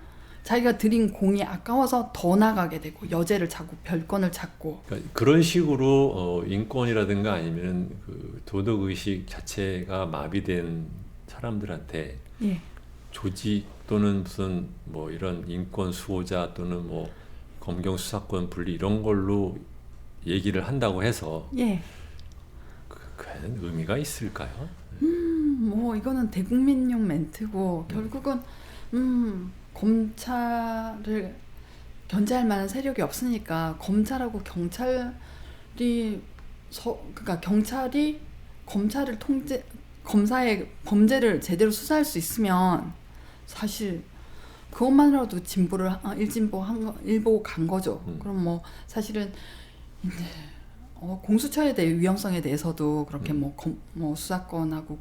자기가 들인 공이 아까워서 더 나가게 되고 여죄를 찾고 별건을 찾고 그러니까 그런 식으로 인권이라든가 아니면 그 도덕 의식 자체가 마비된 사람들한테 예. 조직 또는 무슨 뭐 이런 인권 수호자 또는 뭐 검경 수사권 분리 이런 걸로 얘기를 한다고 해서 예. 과연 의미가 있을까요? 뭐 이거는 대국민용 멘트고 결국은 검찰을 견제할 만한 세력이 없으니까 검찰하고 경찰이 그러니까 경찰이 검사를 검사의 범죄를 제대로 수사할 수 있으면 사실 그것만으로도 진보를 일보 간 거죠. 그럼 뭐 사실은 이제 공수처에 대해 위험성에 대해서도 그렇게 뭐 수사권하고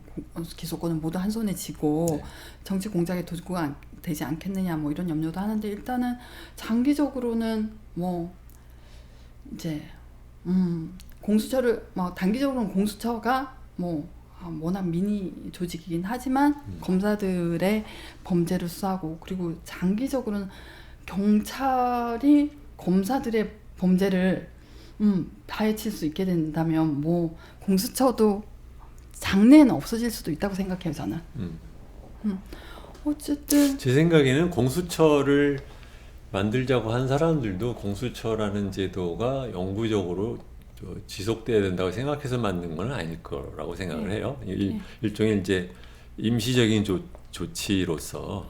기소권을 모두 한 손에 쥐고 정치 공작에 도구가 되지 않겠느냐 뭐 이런 염려도 하는데 일단은 장기적으로는 뭐 이제 공수처를 뭐 단기적으로는 공수처가 뭐 워낙 미니 조직이긴 하지만 검사들의 범죄를 수사하고 그리고 장기적으로는 경찰이 검사들의 범죄를 파헤칠 수 있게 된다면 뭐 공수처도 장래에는 없어질 수도 있다고 생각해요 저는. 어쨌든 제 생각에는 공수처를 만들자고 한 사람들도 공수처라는 제도가 영구적으로 지속돼야 된다고 생각해서 만든 건 아닐 거라고 생각을 해요. 일종의 이제 임시적인 조치로서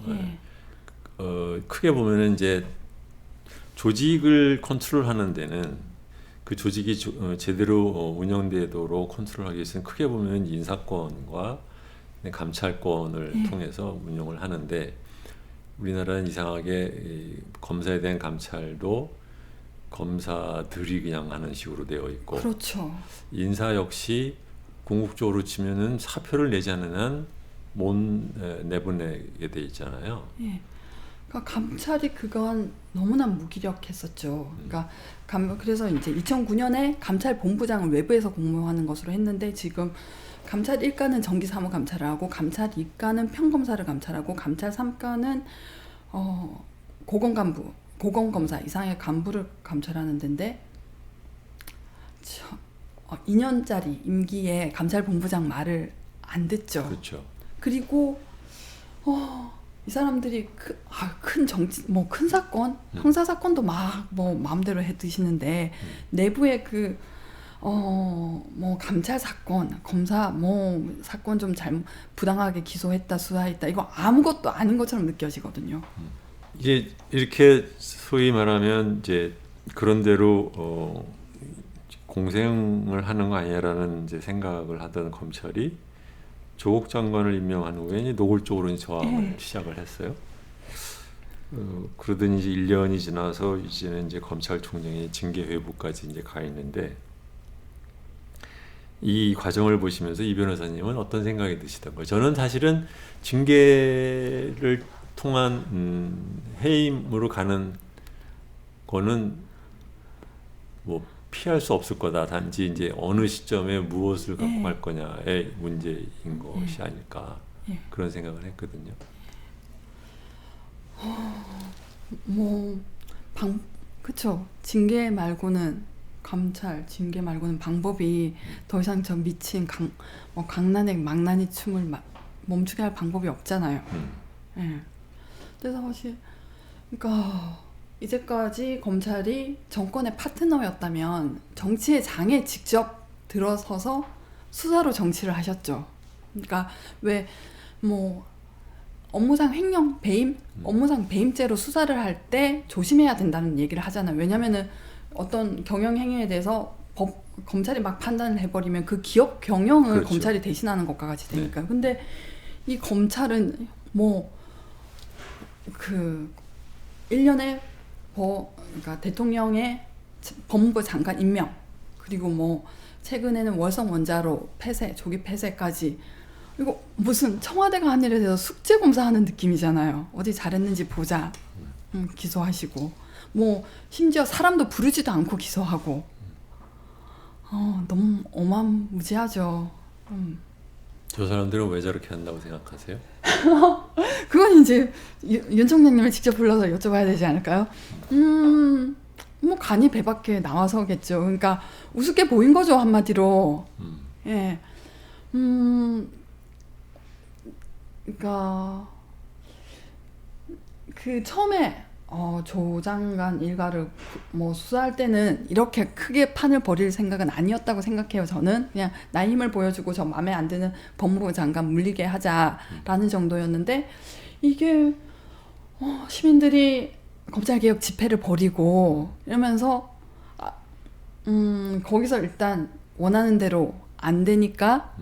크게 보면은 이제 조직을 컨트롤하는 데는 그 조직이 제대로 운영되도록 컨트롤하기 위해서는 크게 보면 인사권과 감찰권을 통해서 운영을 하는데 우리나라는 이상하게 검사에 대한 감찰도 검사들이 그냥 하는 식으로 되어 있고 그렇죠. 인사 역시 궁극적으로 치면은 사표를 내지 않는 한 못 내보내게 돼 있잖아요. 예. 그러니까 감찰이 그건 너무나 무기력했었죠. 그러니까 그래서 이제 2009년에 감찰 본부장을 외부에서 공모하는 것으로 했는데 지금 감찰 1과는 정기 사무 감찰을 하고 감찰 2과는 평검사를 감찰하고 감찰 3과는 고검검사 이상의 간부를 감찰하는 데인데 2년짜리 임기에 감찰 본부장 말을 안 듣죠. 그렇죠. 그리고 이 사람들이 큰 정치 큰 사건 형사 사건도 막 마음대로 해 드시는데 내부에 감찰 사건 검사 사건 좀 잘못 부당하게 기소했다 수사했다 이거 아무것도 아닌 것처럼 느껴지거든요. 이제 이렇게 소위 말하면 이제 그런 대로 공생을 하는 거 아니냐라는 이제 생각을 하던 검찰이 조국 장관을 임명한 후에 이제 노골적으로 저항을 시작을 했어요. 그러더니 이제 1년이 지나서 이제는 이제 검찰총장이 징계 회부까지 이제 가 있는데 이 과정을 보시면서 이 변호사님은 어떤 생각이 드시던가요? 저는 사실은 징계를 통한 해임으로 가는 거는 뭐 피할 수 없을 거다. 단지 이제 어느 시점에 무엇을 갖고 갈 거냐의 문제인 것이 아닐까 그런 생각을 했거든요. 그쵸. 징계 말고는 징계 말고는 방법이 더 이상 저 미친 강난의 망나니 춤을 멈추게 할 방법이 없잖아요. 그래서 사실 그러니까 이제까지 검찰이 정권의 파트너였다면 정치의 장에 직접 들어서서 수사로 정치를 하셨죠. 그러니까 왜 업무상 횡령, 배임, 업무상 배임죄로 수사를 할 때 조심해야 된다는 얘기를 하잖아요. 왜냐면은 어떤 경영 행위에 대해서 검찰이 막 판단을 해버리면 그 기업 경영을 그렇죠. 검찰이 대신하는 것과 같이 되니까요. 근데 이 검찰은 1년에 그러니까 대통령의 법무부 장관 임명 그리고 최근에는 월성 원자로 폐쇄, 조기 폐쇄까지 이거 무슨 청와대가 한 일에 대해서 숙제 검사하는 느낌이잖아요. 어디 잘했는지 보자. 기소하시고 심지어 사람도 부르지도 않고 기소하고 너무 어마무지하죠. 저 사람들은 왜 저렇게 한다고 생각하세요? 그건 이제 윤 총장님을 직접 불러서 여쭤봐야 되지 않을까요? 간이 배 밖에 나와서겠죠. 그러니까 우습게 보인 거죠, 한마디로. 예. 그러니까 처음에 조 장관 일가를 수사할 때는 이렇게 크게 판을 벌일 생각은 아니었다고 생각해요. 저는 그냥 나의 힘을 보여주고 저 마음에 안 드는 법무부 장관 물리게 하자라는 정도였는데 이게 시민들이 검찰개혁 집회를 벌이고 이러면서 거기서 일단 원하는 대로 안 되니까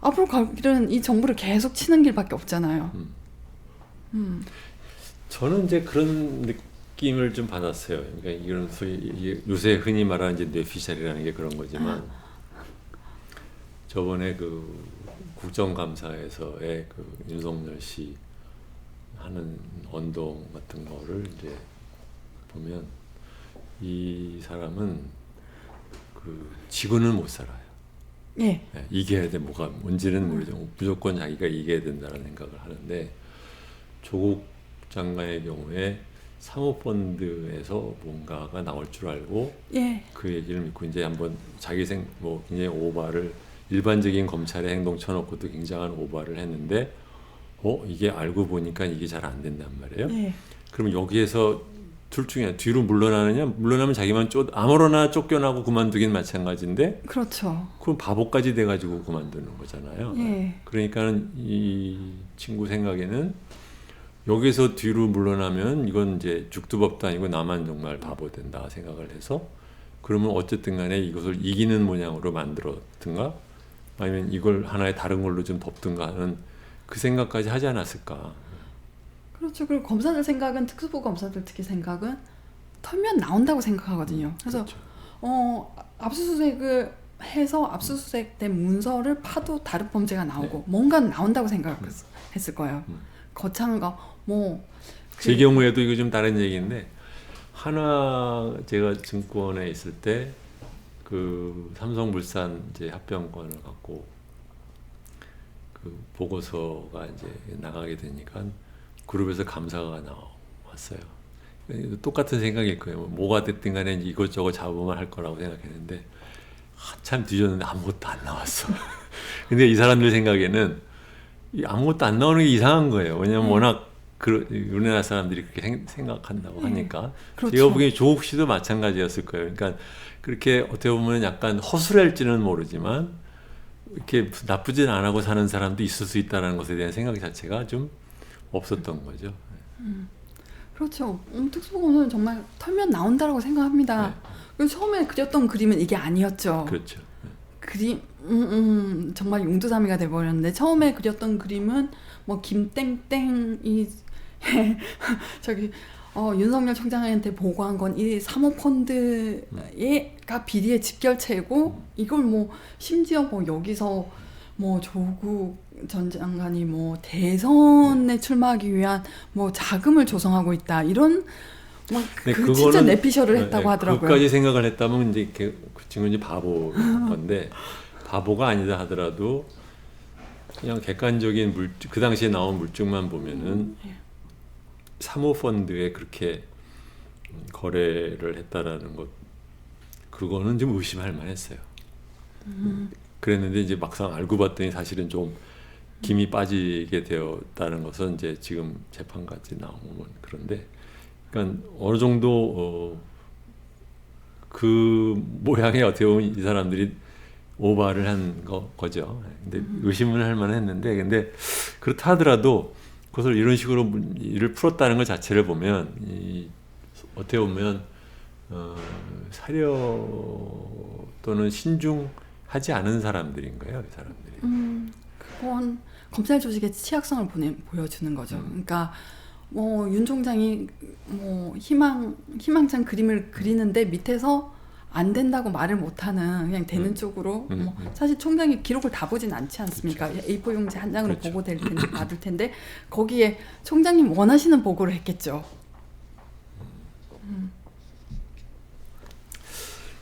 앞으로 갈 길은 이 정부를 계속 치는 길밖에 없잖아요. 저는 이제 그런 느낌을 좀 받았어요. 그러니까 이런 소위 요새 흔히 말하는 이제 뇌피셜이라는 게 그런 거지만 저번에 그 국정감사에서의 윤석열 씨 하는 언동 같은 거를 이제 보면 이 사람은 지고는 못 살아요. 예. 이겨야 돼. 뭐가 뭔지는 모르죠. 무조건 자기가 이겨야 된다는 생각을 하는데 조국 장관의 경우에 사모펀드에서 뭔가가 나올 줄 알고 그 얘기를 믿고 이제 한번 자기 굉장히 오바를 일반적인 검찰의 행동 쳐놓고 또 굉장한 오바를 했는데 이게 알고 보니까 이게 잘 안 된단 말이에요. 그럼 여기에서 둘 중에 뒤로 물러나면 자기만 아무렇나 쫓겨나고 그만두긴 마찬가지인데 그렇죠. 그럼 바보까지 돼가지고 그만두는 거잖아요. 그러니까는 이 친구 생각에는 여기서 뒤로 물러나면 이건 이제 죽두법도 아니고 나만 정말 바보 된다 생각을 해서 그러면 어쨌든 간에 이것을 이기는 모양으로 만들었든가 아니면 이걸 하나의 다른 걸로 좀 덮든가 하는 그 생각까지 하지 않았을까. 그렇죠. 그리고 검사들 생각은 특수부 검사들 특히 생각은 털면 나온다고 생각하거든요. 그래서 그렇죠. 압수수색을 해서 압수수색된 문서를 파도 다른 범죄가 나오고 뭔가 나온다고 생각했을 거예요. 거창한 거 제 경우에도 이거 좀 다른 얘기인데 하나 제가 증권에 있을 때 그 삼성물산 이제 합병권을 갖고 그 보고서가 이제 나가게 되니까 그룹에서 감사가 나왔어요. 똑같은 생각일 거예요. 뭐가 됐든 간에 이것저것 잡으면 할 거라고 생각했는데 한참 뒤졌는데 아무것도 안 나왔어. 근데 이 사람들 생각에는 아무것도 안 나오는 게 이상한 거예요. 왜냐면 워낙 우리나라 사람들이 그렇게 생각한다고 하니까. 그렇죠. 제가 보기엔 조국 씨도 마찬가지였을 거예요. 그러니까 그렇게 어떻게 보면 약간 허술할지는 모르지만 이렇게 나쁘진 안 하고 사는 사람도 있을 수 있다는 것에 대한 생각 자체가 좀 없었던 거죠. 그렇죠. 특수보고서는 정말 털면 나온다라고 생각합니다. 네. 그래서 처음에 그렸던 그림은 이게 아니었죠. 그렇죠. 그림 정말 용두사미가 돼버렸는데 처음에 그렸던 그림은 뭐 김땡땡이 저기 윤석열 총장한테 보고한 건 이 사모펀드가 비리의 직결체고 이걸 뭐 심지어 뭐 여기서 뭐 조국 전 장관이 뭐 대선에 출마하기 위한 뭐 자금을 조성하고 있다 이런 막 네, 그 진짜 내피셜을 했다고 하더라고요. 그까지 생각을 했다면 이제 그 친구는 바보 건데 바보가 아니다 하더라도 그냥 객관적인 그 당시에 나온 물증만 보면은 사모펀드에 그렇게 거래를 했다라는 것 그거는 좀 의심할 만했어요. 그랬는데 이제 막상 알고 봤더니 사실은 좀 김이 빠지게 되었다는 것은 이제 지금 재판까지 나오면 그런데 그러니까 어느 정도 그 모양의 어떻게 보면 이 사람들이 오바를 한 거죠. 근데 의심을 할 만했는데 근데 그렇다 하더라도 그것을 이런 식으로 일을 풀었다는 것 자체를 보면 어떻게 보면 사려 또는 신중하지 않은 사람들인 거예요, 이 사람들이. 그건 검찰 조직의 취약성을 보여주는 거죠. 그러니까 뭐 윤 총장이 뭐 희망찬 그림을 그리는데 밑에서 안 된다고 말을 못하는 그냥 되는 쪽으로 뭐 사실 총장이 기록을 다 보진 않지 않습니까? 그렇죠. A4 용지 한 장으로 그렇죠. 보고될 텐데 받을 텐데 거기에 총장님 원하시는 보고를 했겠죠.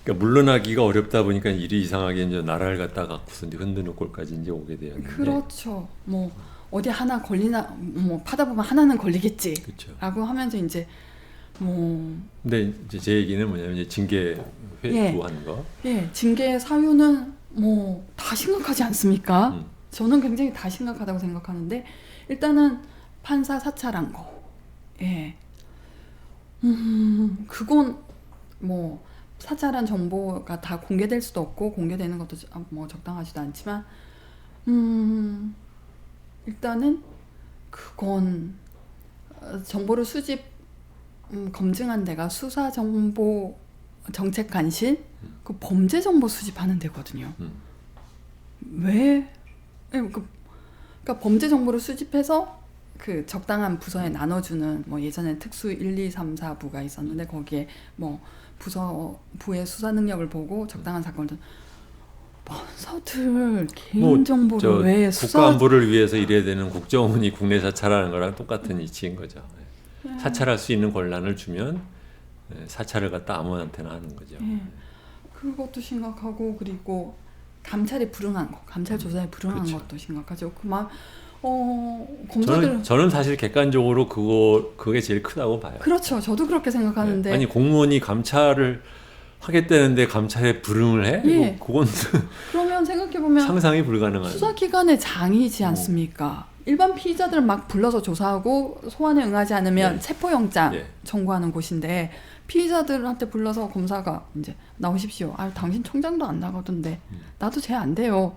그러니까 물러나기가 어렵다 보니까 일이 이상하게 이제 나라를 갖다가 갖고서 이제 흔드는 꼴까지 이제 오게 되었는데. 그렇죠. 뭐 어디 하나 걸리나 뭐 파다 보면 하나는 걸리겠지라고 그렇죠. 하면서 이제 뭐 근데 이제 제 얘기는 뭐냐면 이제 징계 회부한 거. 예, 징계 사유는 뭐 다 심각하지 않습니까? 저는 굉장히 다 심각하다고 생각하는데 일단은 판사 사찰한 거. 예. 그건 뭐 사찰한 정보가 다 공개될 수도 없고 공개되는 것도 뭐 적당하지도 않지만 일단은 그건 정보를 수집 검증한 데가 수사정보정책관실 그 범죄정보 수집하는 데거든요. 왜? 그러니까 범죄정보를 수집해서 그 적당한 부서에 나눠주는 뭐 예전에 특수 1, 2, 3, 4부가 있었는데 거기에 뭐 부의 수사 능력을 보고 적당한 사건을 판사들 개인정보를 뭐 왜 수사 국가안보를 위해서 이래야 되는 국정원이 국내 사찰하는 거랑 똑같은 이치인 거죠. 사찰할 수 있는 권한을 주면 사찰을 갖다 아무한테나 하는 거죠. 그것도 심각하고 그리고 감찰에 불응한 거, 감찰 조사에 불응한 그렇죠. 것도 심각하죠. 그만 검사들 저는 사실 객관적으로 그게 제일 크다고 봐요. 그렇죠. 저도 그렇게 생각하는데 아니 공무원이 감찰을 하겠다는데 감찰에 불응을 해? 예. 그건 그러면 생각해 보면 상상이 불가능한. 수사기관의 장이지 않습니까? 일반 피의자들은 막 불러서 조사하고 소환에 응하지 않으면 체포영장 청구하는 곳인데 피의자들한테 불러서 검사가 이제 나오십시오. 아 당신 총장도 안 나가던데 나도 쟤 안 돼요.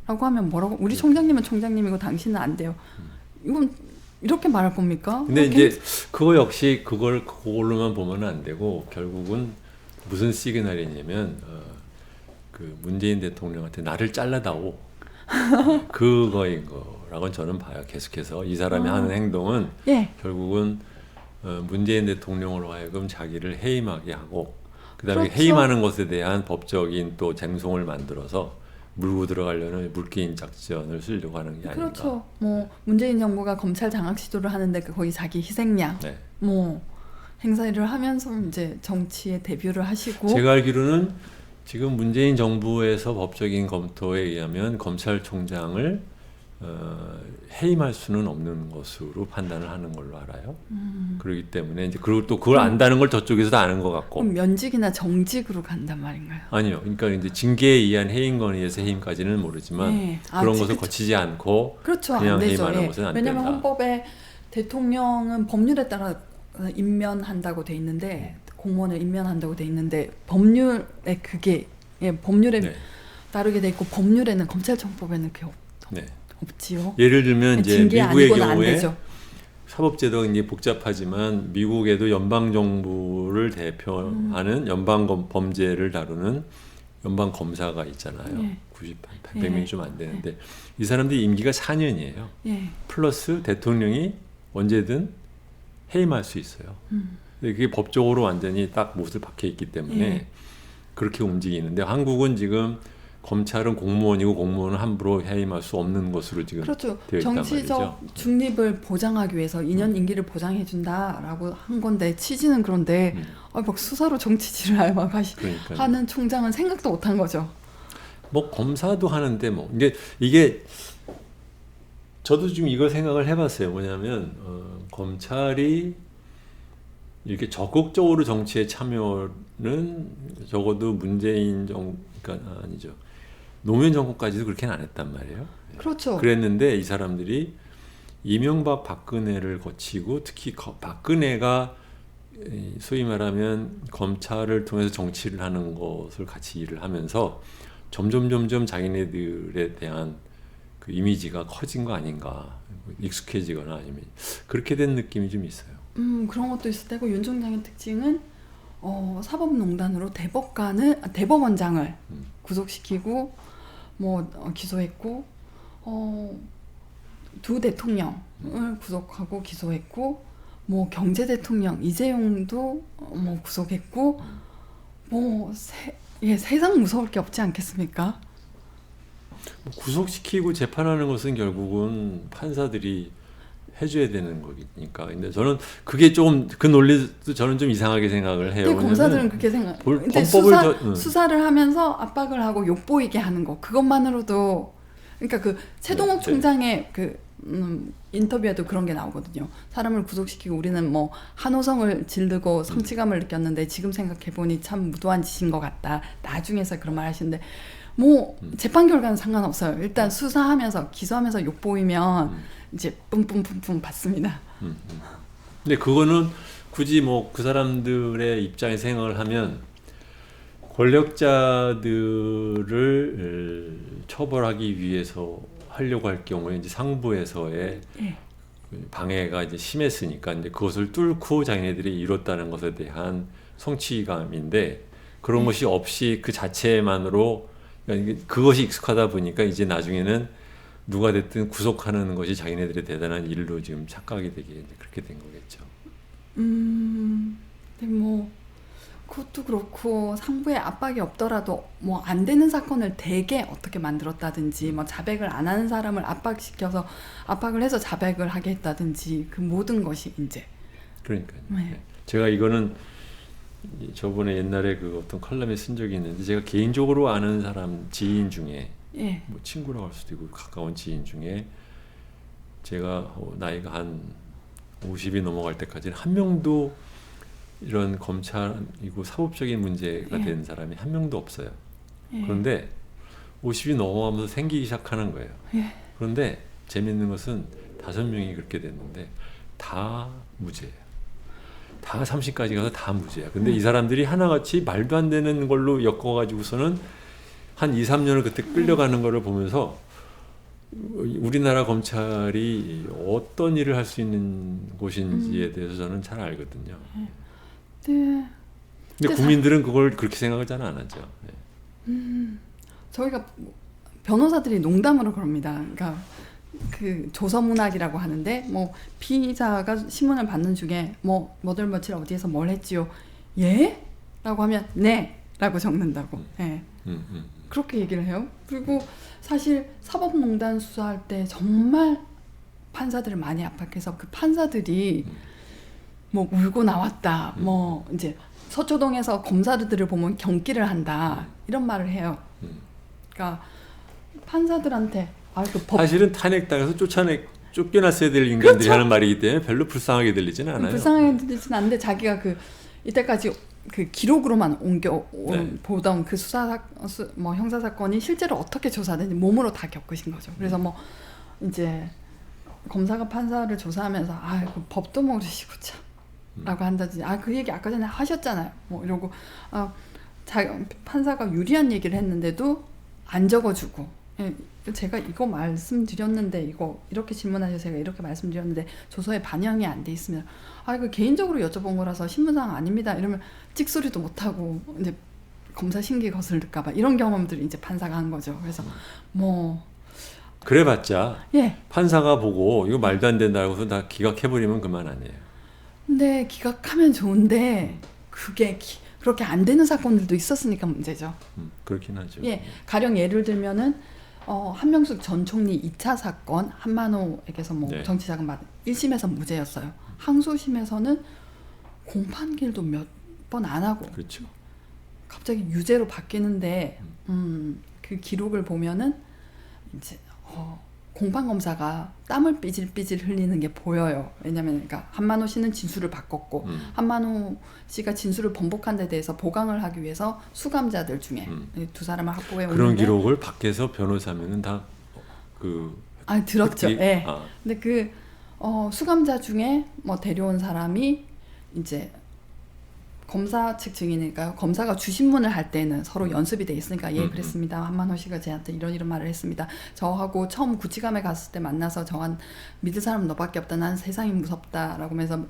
라고 하면 뭐라고? 우리 총장님은 총장님이고 당신은 안 돼요. 이건 이렇게 말할 겁니까? 근데 이제 그거 역시 그걸로만 보면 안 되고 결국은 무슨 시그널이냐면 그 문재인 대통령한테 나를 잘라다오 그거인 거라고는 저는 봐요. 계속해서 이 사람이 하는 행동은 결국은 문재인 대통령으로 하여금 자기를 해임하게 하고 그다음에 그렇죠. 해임하는 것에 대한 법적인 또 쟁송을 만들어서 물고 들어가려는 물개인 작전을 쓰려고 하는 게 아닌가. 그렇죠. 뭐 문재인 정부가 검찰 장악 시도를 하는데 거기 자기 희생양 네. 뭐 행사를 하면서 이제 정치에 데뷔를 하시고 제가 알기로는 지금 문재인 정부에서 법적인 검토에 의하면 검찰총장을 해임할 수는 없는 것으로 판단을 하는 걸로 알아요. 그렇기 때문에 이제 그리고 또 그걸 안다는 걸 저쪽에서도 아는 것 같고. 그럼 면직이나 정직으로 간단 말인가요? 아니요. 그러니까 이제 징계에 의한 해임 건의에서 해임까지는 모르지만 네. 그런 것을 거치지 않고 그렇죠. 그냥 안 되죠. 해임하는 예. 것은 안 왜냐하면 된다. 헌법에 대통령은 법률에 따라 임면한다고 돼 있는데 공무원을 임면한다고 돼 있는데 법률에 그게 법률에 네. 따르게 돼 있고 법률에는 검찰청법에는 그게 네. 없지요. 예를 들면 이제 징계 미국의 아니고는 안 경우에 되죠. 사법제도가 굉장히 복잡하지만 미국에도 연방정부를 대표하는 연방범죄를 다루는 연방검사가 있잖아요. 예. 100명이 좀 안 되는데 이 사람들이 임기가 4년이에요. 예. 플러스 대통령이 언제든 해임할 수 있어요. 근데 그게 법적으로 완전히 딱 못을 박혀 있기 때문에 예. 그렇게 움직이는데 한국은 지금 검찰은 공무원이고 공무원은 함부로 해임할 수 없는 것으로 지금 그렇죠. 되어 있단 정치적 말이죠. 중립을 보장하기 위해서 2년 임기를 보장해 준다라고 한 건데 취지는 그런데 막 수사로 정치질을 막 그러니까요. 하는 총장은 생각도 못한 거죠. 뭐 검사도 하는데 뭐 이게 저도 지금 이걸 생각을 해봤어요. 뭐냐면 검찰이 이렇게 적극적으로 정치에 참여는 적어도 문재인 그러니까 아니죠. 노무현 정권까지도 그렇게는 안 했단 말이에요. 그렇죠. 그랬는데 이 사람들이 이명박 박근혜를 거치고 특히 박근혜가 소위 말하면 검찰을 통해서 정치를 하는 것을 같이 일을 하면서 점점 자기네들에 대한 그 이미지가 커진 거 아닌가, 익숙해지거나 아니면 그렇게 된 느낌이 좀 있어요. 그런 것도 있을 테고 윤 총장의 특징은 사법농단으로 대법원장을 구속시키고 기소했고 두 대통령을 구속하고 기소했고 경제 대통령 이재용도 구속했고 세상 무서울 게 없지 않겠습니까? 구속시키고 재판하는 것은 결국은 판사들이 해줘야 되는 거니까. 근데 저는 그게 좀 그 논리도 저는 좀 이상하게 생각을 해요. 근데 검사들은 그렇게 생각. 근데 범법을 수사를 하면서 압박을 하고 욕보이게 하는 거 그것만으로도 그러니까 그 최동욱 네. 총장의 그 인터뷰에도 그런 게 나오거든요. 사람을 구속시키고 우리는 한호성을 지르고 성취감을 느꼈는데 지금 생각해 보니 참 무도한 짓인 것 같다. 나중에서 그런 말 하시는데 재판 결과는 상관없어요. 일단 수사하면서 기소하면서 욕보이면 이제 뿜뿜뿜뿜 받습니다. 근데 그거는 굳이 그 사람들의 입장에 생각을 하면 권력자들을 처벌하기 위해서 하려고 할 경우에 이제 상부에서의 방해가 이제 심했으니까 이제 그것을 뚫고 자기네들이 이뤘다는 것에 대한 성취감인데 그런 것이 없이 그 자체만으로 그것이 익숙하다 보니까 이제 나중에는 누가 됐든 구속하는 것이 자기네들의 대단한 일로 지금 착각이 되게 이제 그렇게 된 거겠죠. 근데 그것도 그렇고 상부에 압박이 없더라도 안 되는 사건을 되게 어떻게 만들었다든지 자백을 안 하는 사람을 압박을 해서 자백을 하게 했다든지 그 모든 것이 이제 그러니까요. 네. 제가 이거는 저번에 옛날에 그 어떤 컬럼에 쓴 적이 있는데 제가 개인적으로 아는 사람 지인 중에 친구라고 할 수도 있고 가까운 지인 중에 제가 나이가 한 50이 넘어갈 때까지는 한 명도 이런 검찰이고 사법적인 문제가 된 사람이 한 명도 없어요. 그런데 50이 넘어가면서 생기기 시작하는 거예요. 그런데 재밌는 것은 5명이 그렇게 됐는데 다 무죄예요. 다 3심까지 가서 다 무죄야. 근데 이 사람들이 하나같이 말도 안 되는 걸로 엮어가지고서는 한 2, 3년을 그때 끌려가는 거를 보면서 우리나라 검찰이 어떤 일을 할 수 있는 곳인지에 대해서 저는 잘 알거든요. 네. 근데 국민들은 그걸 그렇게 생각을 잘 안 하죠. 저희가 변호사들이 농담으로 그럽니다. 그러니까 그 조서문학이라고 하는데 피의자가 신문을 받는 중에 뭐들 며칠 어디에서 뭘 했지요? 예? 라고 하면 네! 라고 적는다고. 그렇게 얘기를 해요. 그리고 사실 사법농단 수사할 때 정말 판사들을 많이 압박해서 그 판사들이 뭐 울고 나왔다. 뭐 이제 서초동에서 검사들을 보면 경기를 한다. 이런 말을 해요. 그러니까 판사들한테 사실은 탄핵당해서 쫓겨났어야 될 인간들이 그렇죠? 하는 말이기 때문에 별로 불쌍하게 들리지는 않아요. 불쌍하게 들리진 않는데 자기가 이때까지 그 기록으로만 보던 그 뭐 형사 사건이 실제로 어떻게 조사되는지 몸으로 다 겪으신 거죠. 그래서 뭐 이제 검사가 판사를 조사하면서 그 법도 모르시고 참라고 한다든지 그 얘기 아까 전에 하셨잖아요. 뭐 이러고 판사가 유리한 얘기를 했는데도 안 적어주고 제가 이거 말씀드렸는데 이거 이렇게 질문하셔서 제가 이렇게 말씀드렸는데 조서에 반영이 안 돼 있으면 이거 개인적으로 여쭤본 거라서 신분상 아닙니다 이러면 찍소리도 못하고 이제 검사 신기 거슬릴까 봐 이런 경험들을 이제 판사가 한 거죠. 그래서 뭐 그래봤자 판사가 보고 이거 말도 안 된다고 해서 다 기각해버리면 그만 아니에요. 근데 기각하면 좋은데 그게 그렇게 안 되는 사건들도 있었으니까 문제죠. 그렇긴 하죠. 가령 예를 들면은 한명숙 전 총리 2차 사건 한만호에게서 뭐 정치자금 받은 1심에서 무죄였어요. 항소심에서는 공판길도 몇 번 안 하고 그렇죠. 갑자기 유죄로 바뀌는데 그 기록을 보면은 이제 공판검사가 땀을 삐질삐질 흘리는 게 보여요. 왜냐면 그러니까 한만호 씨는 진술을 바꿨고 한만호 씨가 진술을 번복한 데 대해서 보강을 하기 위해서 수감자들 중에 두 사람을 확보해 오는데 그런 기록을 밖에서 변호사면은 다 들었죠. 근데 수감자 중에 뭐 데려온 사람이 이제 검사 측 증인이니까요. 검사가 주신문을 할 때는 서로 연습이 돼 있으니까 그랬습니다. 한만호 씨가 저한테 이런 말을 했습니다. 저하고 처음 구치감에 갔을 때 만나서 저한 믿을 사람은 너밖에 없다. 난 세상이 무섭다라고 하면서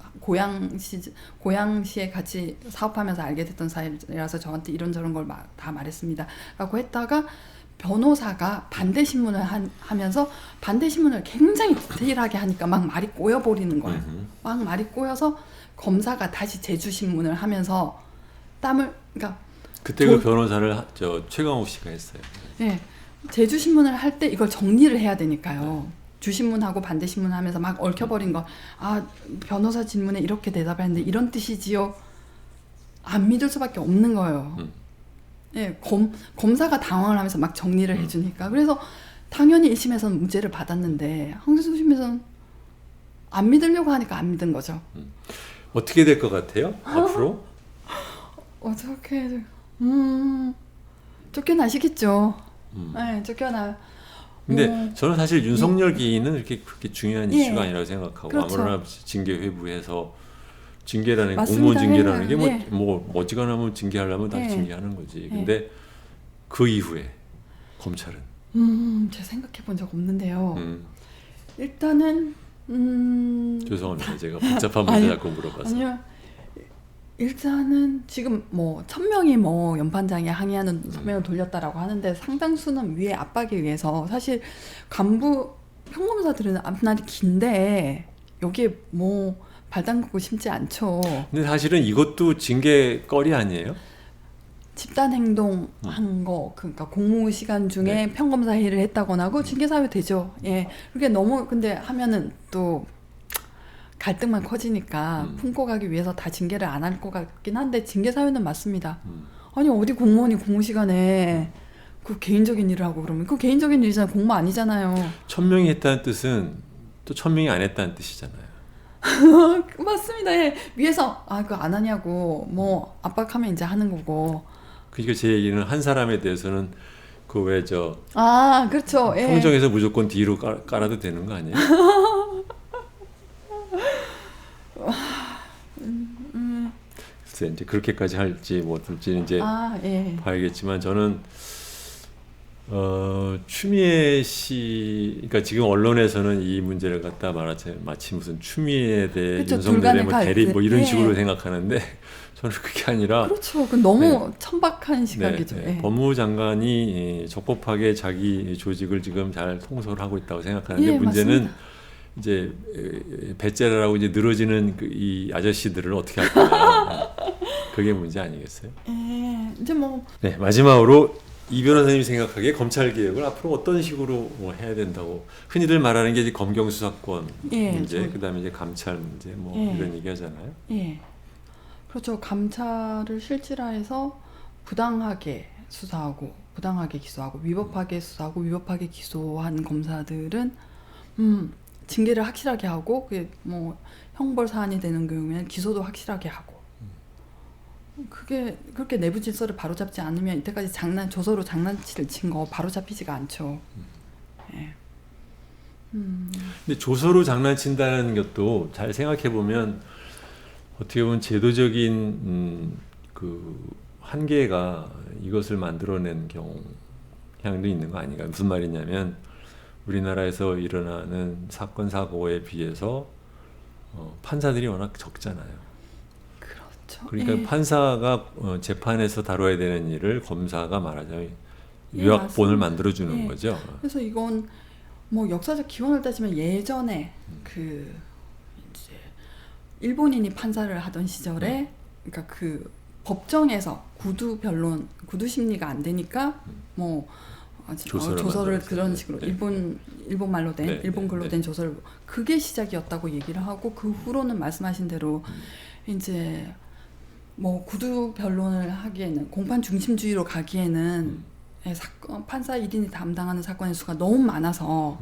고양시에 같이 사업하면서 알게 됐던 사이라서 저한테 이런저런 걸 다 말했습니다. 라고 했다가 변호사가 반대 신문을 하면서 반대 신문을 굉장히 디테일하게 하니까 막 말이 꼬여버리는 거예요. 막 말이 꼬여서 검사가 다시 제주신문을 하면서 그러니까 그때 그 변호사를 최강욱 씨가 했어요. 제주신문을 할 때 이걸 정리를 해야 되니까요. 주신문하고 반대신문 하면서 막 얽혀버린 거. 변호사 질문에 이렇게 대답했는데 이런 뜻이지요. 안 믿을 수밖에 없는 거예요. 검사가 당황을 하면서 막 정리를 해주니까. 그래서 당연히 1심에서는 무죄를 받았는데 항소심에서는 안 믿으려고 하니까 안 믿은 거죠. 어떻게 될 것 같아요? 앞으로? 어떻게 쫓겨나시겠죠. 쫓겨나요. 근데 저는 사실 윤석열 기인은 그렇게 중요한 이슈가 아니라고 생각하고 그렇죠. 아무나 징계 회부해서 징계라는 맞습니다. 공무원 징계라는 게 뭐 어지간하면 징계하려면 다 징계하는 거지. 근데 그 이후에 검찰은 제가 생각해 본 적 없는데요. 일단은 죄송합니다. 제가 복잡한 문제 자꾸 물어봐서. 아니요. 일단은 지금 뭐 1000명이 뭐 연판장에 항의하는 서명을 돌렸다라고 하는데 상당수는 위에 압박에 의해서 사실 간부 평검사들은 앞날이 긴데 여기에 뭐 발 담그고 싶지 않죠. 근데 사실은 이것도 징계거리 아니에요? 집단 행동한 거, 그러니까 공무 시간 중에 평검사 회의를 했다거나 하고 징계 사유 되죠. 그게 너무 근데 하면은 또 갈등만 커지니까 품고 가기 위해서 다 징계를 안 할 것 같긴 한데 징계 사유는 맞습니다. 아니 어디 공무원이 공무 시간에 그 개인적인 일을 하고 그러면 그 개인적인 일이잖아요. 공무 아니잖아요. 1000명이 했다는 뜻은 또 1000명이 안 했다는 뜻이잖아요. 맞습니다. 위에서 그거 안 하냐고 뭐 압박하면 이제 하는 거고. 그러니까 제 얘기는 한 사람에 대해서는 그렇죠. 평정에서 무조건 뒤로 깔아도 되는 거 아니에요? 글쎄 이제 그렇게까지 할지 뭐 어떨지는 이제 봐야겠지만 저는 추미애 씨, 그러니까 지금 언론에서는 이 문제를 갖다 마치 무슨 추미애에 대해 윤석열의 뭐 대립 뭐 이런 식으로 생각하는데 저는 그게 아니라 그렇죠. 너무 천박한 시각이죠. 법무부 장관이 적법하게 자기 조직을 지금 잘 통솔을 하고 있다고 생각하는데 문제는 맞습니다. 이제 배째라라고 이제 늘어지는 이 아저씨들을 어떻게 할 거냐. 그게 문제 아니겠어요? 이제 뭐 마지막으로 이 변호사님이 생각하기에 검찰 개혁을 앞으로 어떤 식으로 뭐 해야 된다고 흔히들 말하는 게 이제 검경 수사권 예, 문제, 그다음에 이제 감찰 문제 뭐 예. 이런 얘기하잖아요. 예. 그렇죠. 감찰을 실질화해서 부당하게 수사하고 부당하게 기소하고 위법하게 수사하고 위법하게 기소한 검사들은 징계를 확실하게 하고 그게 뭐 형벌 사안이 되는 경우에는 기소도 확실하게 하고 그게 그렇게 내부 질서를 바로잡지 않으면 이때까지 조서로 장난치를 친 거 바로잡히지가 않죠. 예. 근데 조서로 장난친다는 것도 잘 생각해 보면 어떻게 보면 제도적인 그 한계가 이것을 만들어낸 경향도 있는 거 아닌가. 무슨 말이냐면 우리나라에서 일어나는 사건 사고에 비해서 판사들이 워낙 적잖아요. 그렇죠. 그러니까 예. 판사가 재판에서 다뤄야 되는 일을 검사가 말하자면 예, 요약본을 맞습니다. 만들어주는 예. 거죠. 그래서 이건 뭐 역사적 기원을 따지면 예전에 그 이제 일본인이 판사를 하던 시절에 그러니까 그 법정에서 구두 변론, 구두 심리가 안 되니까 뭐 조서를 그런 만들었어요. 식으로 네. 일본 말로 된 네, 일본 네, 글로 네. 된 조서를 그게 시작이었다고 얘기를 하고 그 후로는 말씀하신 대로 이제 뭐 구두 변론을 하기에는 공판 중심주의로 가기에는 판사 1인이 담당하는 사건의 수가 너무 많아서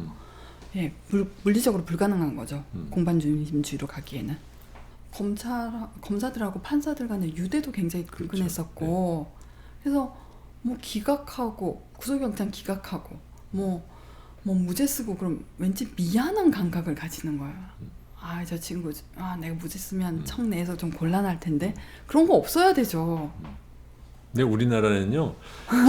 예, 물리적으로 불가능한 거죠. 공판 중심주의로 가기에는. 검사들하고 판사들 간의 유대도 굉장히 근근했었고 그래서 뭐 기각하고 구속영장 기각하고 뭐 무죄 쓰고 그럼 왠지 미안한 감각을 가지는 거예요. 아, 저 친구 내가 무죄 쓰면 청 내에서 좀 곤란할 텐데 그런 거 없어야 되죠. 근데 우리나라는요,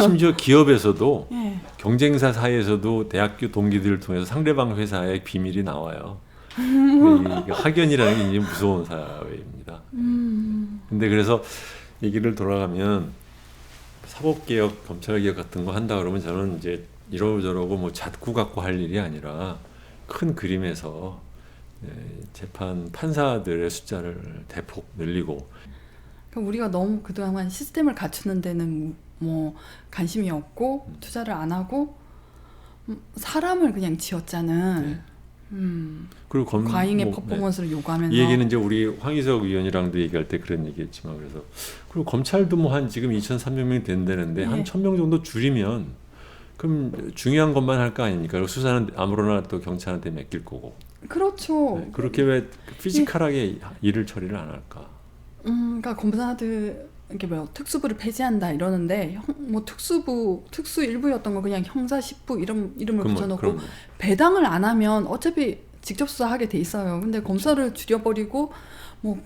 심지어 기업에서도 예. 경쟁사 사이에서도 대학교 동기들을 통해서 상대방 회사의 비밀이 나와요. 이 학연이라는 게 굉장히 무서운 사회입니다. 근데 그래서 얘기를 돌아가면 사법개혁, 검찰개혁 같은 거 한다 그러면 저는 이제 이러저러고 뭐 잣구 갖고 할 일이 아니라 큰 그림에서 재판 판사들의 숫자를 대폭 늘리고 그러니까 우리가 너무 그동안 시스템을 갖추는 데는 뭐 관심이 없고 투자를 안 하고 사람을 그냥 지었자는 그리고 과잉의 퍼포먼스를 요구하면서 이 얘기는 이제 우리 황희석 위원이랑도 얘기할 때 그런 얘기했지만 그래서 그리고 검찰도 뭐 한 지금 2,300명이 된다는데 한 1,000명 정도 줄이면 그럼 중요한 것만 할 거 아닙니까? 그리고 수사는 아무로나 또 경찰한테 맡길 거고. 그렇죠. 그렇게 왜 피지컬하게 일을 처리를 안 할까? 그러니까 검사들 이게 뭐 특수부를 폐지한다 이러는데 뭐 특수 1부였던 거 그냥 형사 10부 이름을 붙여놓고 배당을 안 하면 어차피 직접 수사하게 돼 있어요. 근데 검사를 줄여버리고 뭐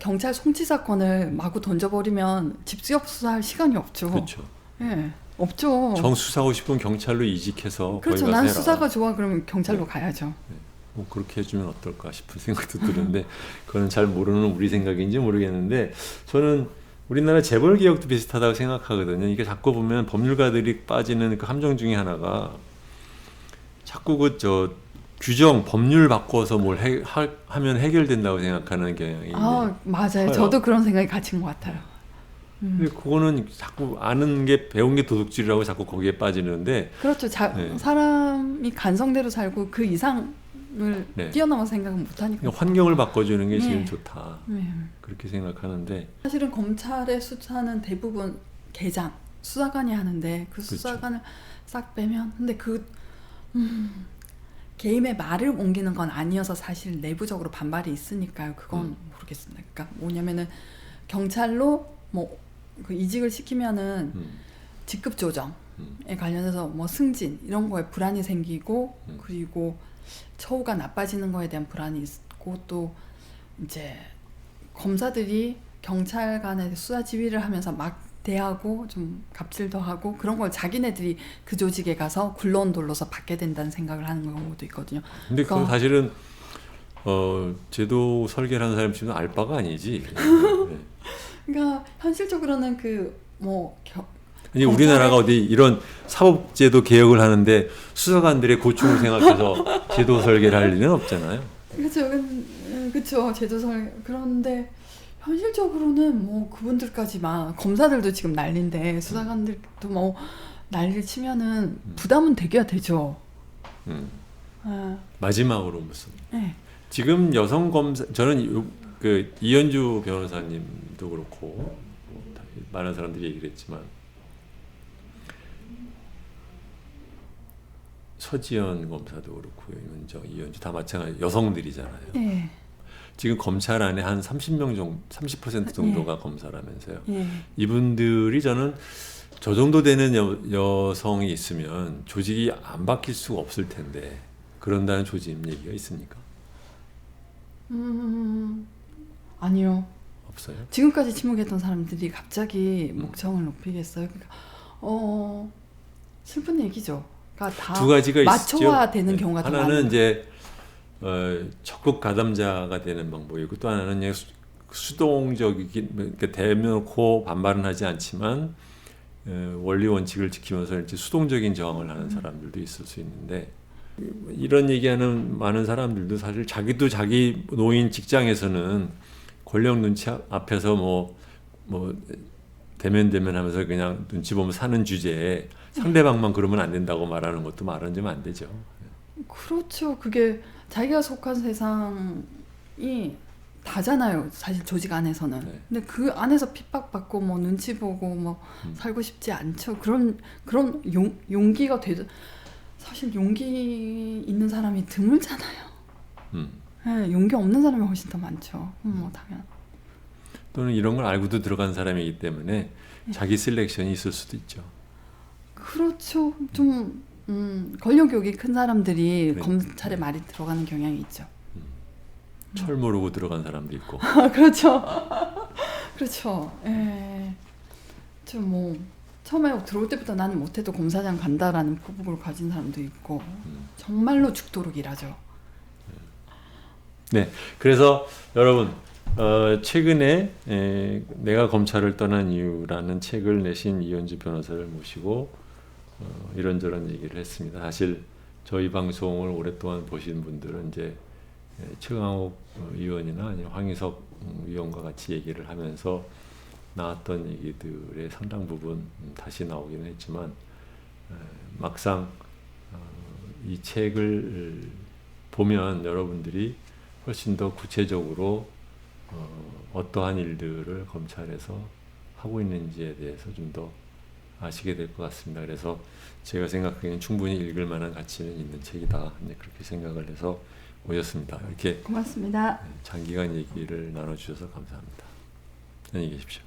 경찰 송치 사건을 마구 던져버리면 직접 수사할 시간이 없죠. 그렇죠. 예, 없죠. 정 수사하고 싶으면 경찰로 이직해서 그렇죠. 거기 가서 난 해라. 수사가 좋아 그러면 경찰로 가야죠. 뭐 그렇게 해주면 어떨까 싶은 생각도 드는데 그거는 잘 모르는 우리 생각인지 모르겠는데 저는 우리나라 재벌 개혁도 비슷하다고 생각하거든요. 이게 자꾸 보면 법률가들이 빠지는 그 함정 중에 하나가 자꾸 규정 법률 바꿔서 뭘 하면 해결된다고 생각하는 경향이 맞아요. 커요. 저도 그런 생각이 갇힌 것 같아요. 근데 그거는 자꾸 아는 게 배운 게 도둑질이라고 자꾸 거기에 빠지는데 그렇죠. 사람이 간성대로 살고 그 이상을 뛰어넘어 생각은 못하니까 환경을 바꿔주는 게 제일 좋다. 네. 그렇게 생각하는데 사실은 검찰의 수사는 대부분 계장, 수사관이 하는데 그 수사관을 싹 빼면 근데 개인의 말을 옮기는 건 아니어서 사실 내부적으로 반발이 있으니까요. 그건 모르겠습니다. 그러니까 뭐냐면은 경찰로 그 이직을 시키면은 직급 조정에 관련해서 뭐 승진 이런 거에 불안이 생기고 그리고 처우가 나빠지는 거에 대한 불안이 있고 또 이제 검사들이 경찰 간의 수사 지휘를 하면서 막 대하고 좀 갑질도 하고 그런 걸 자기네들이 그 조직에 가서 굴러온 돌로서 받게 된다는 생각을 하는 경우도 있거든요. 근데 그건 사실은 제도 설계를 하는 사람이 지금 알 바가 아니지. 그러니까 현실적으로는 아니 우리나라가 어디 이런 사법제도 개혁을 하는데 수사관들의 고충을 생각해서 제도 설계를 할 일은 없잖아요. 그렇죠. 제도 그런데 현실적으로는 뭐 그분들까지 막 검사들도 지금 난리인데 수사관들도 뭐 난리를 치면은 부담은 되게야 되죠. 아, 마지막으로 무슨 네. 지금 여성 검사 저는 그 이현주 변호사님도 그렇고 뭐 많은 사람들이 얘기를 했지만 서지연 검사도 그렇고 윤정, 이현주 다 마찬가지 여성들이잖아요. 네. 지금 검찰 안에 한 30명 정도, 30% 정도가 검사라면서요. 네. 이분들이 저는 저 정도 되는 여성이 있으면 조직이 안 바뀔 수가 없을 텐데 그런다는 조짐 얘기가 있습니까? 아니요. 없어요. 지금까지 침묵했던 사람들이 갑자기 목청을 높이겠어요. 그러니까 슬픈 얘기죠. 그러니까 다 두 가지가 맞춰야 있죠. 되는 경우가 더 하나는 많아요. 이제 적극 가담자가 되는 방법이고 또 하나는 그냥 수동적이긴 그러니까 대놓고 반발은 하지 않지만 원리 원칙을 지키면서 이제 수동적인 저항을 하는 사람들도 있을 수 있는데 이런 얘기하는 많은 사람들도 사실 자기도 자기 노인 직장에서는 권력 눈치 앞에서 뭐 대면하면서 그냥 눈치 보면 사는 주제에 상대방만 그러면 안 된다고 말하는 것도 말은 좀 안 되죠. 그렇죠. 그게 자기가 속한 세상이 다잖아요. 사실 조직 안에서는. 네. 근데 그 안에서 핍박받고 뭐 눈치 보고 뭐 살고 싶지 않죠. 그런 용기가 사실 용기 있는 사람이 드물잖아요. 네, 용기 없는 사람이 훨씬 더 많죠. 뭐 당연. 또는 이런 걸 알고도 들어간 사람이기 때문에 자기 셀렉션이 있을 수도 있죠. 그렇죠. 좀 권력욕이 큰 사람들이 그러니까. 검찰에 많이 들어가는 경향이 있죠. 철 모르고 들어간 사람도 있고. 그렇죠. 그렇죠. 예. 뭐 처음에 들어올 때부터 나는 못해도 검사장 간다라는 포부를 가진 사람도 있고 정말로 죽도록 일하죠. 네, 그래서 여러분 최근에 내가 검찰을 떠난 이유라는 책을 내신 이현주 변호사를 모시고 이런저런 얘기를 했습니다. 사실 저희 방송을 오랫동안 보신 분들은 이제 최강욱 의원이나 아니면 황희석 의원과 같이 얘기를 하면서 나왔던 얘기들의 상당 부분 다시 나오기는 했지만 막상 이 책을 보면 여러분들이 훨씬 더 구체적으로 어떠한 일들을 검찰에서 하고 있는지에 대해서 좀 더 아시게 될 것 같습니다. 그래서 제가 생각하기에는 충분히 읽을 만한 가치는 있는 책이다. 그렇게 생각을 해서 오셨습니다. 이렇게 고맙습니다. 장기간 얘기를 나눠주셔서 감사합니다. 안녕히 계십시오.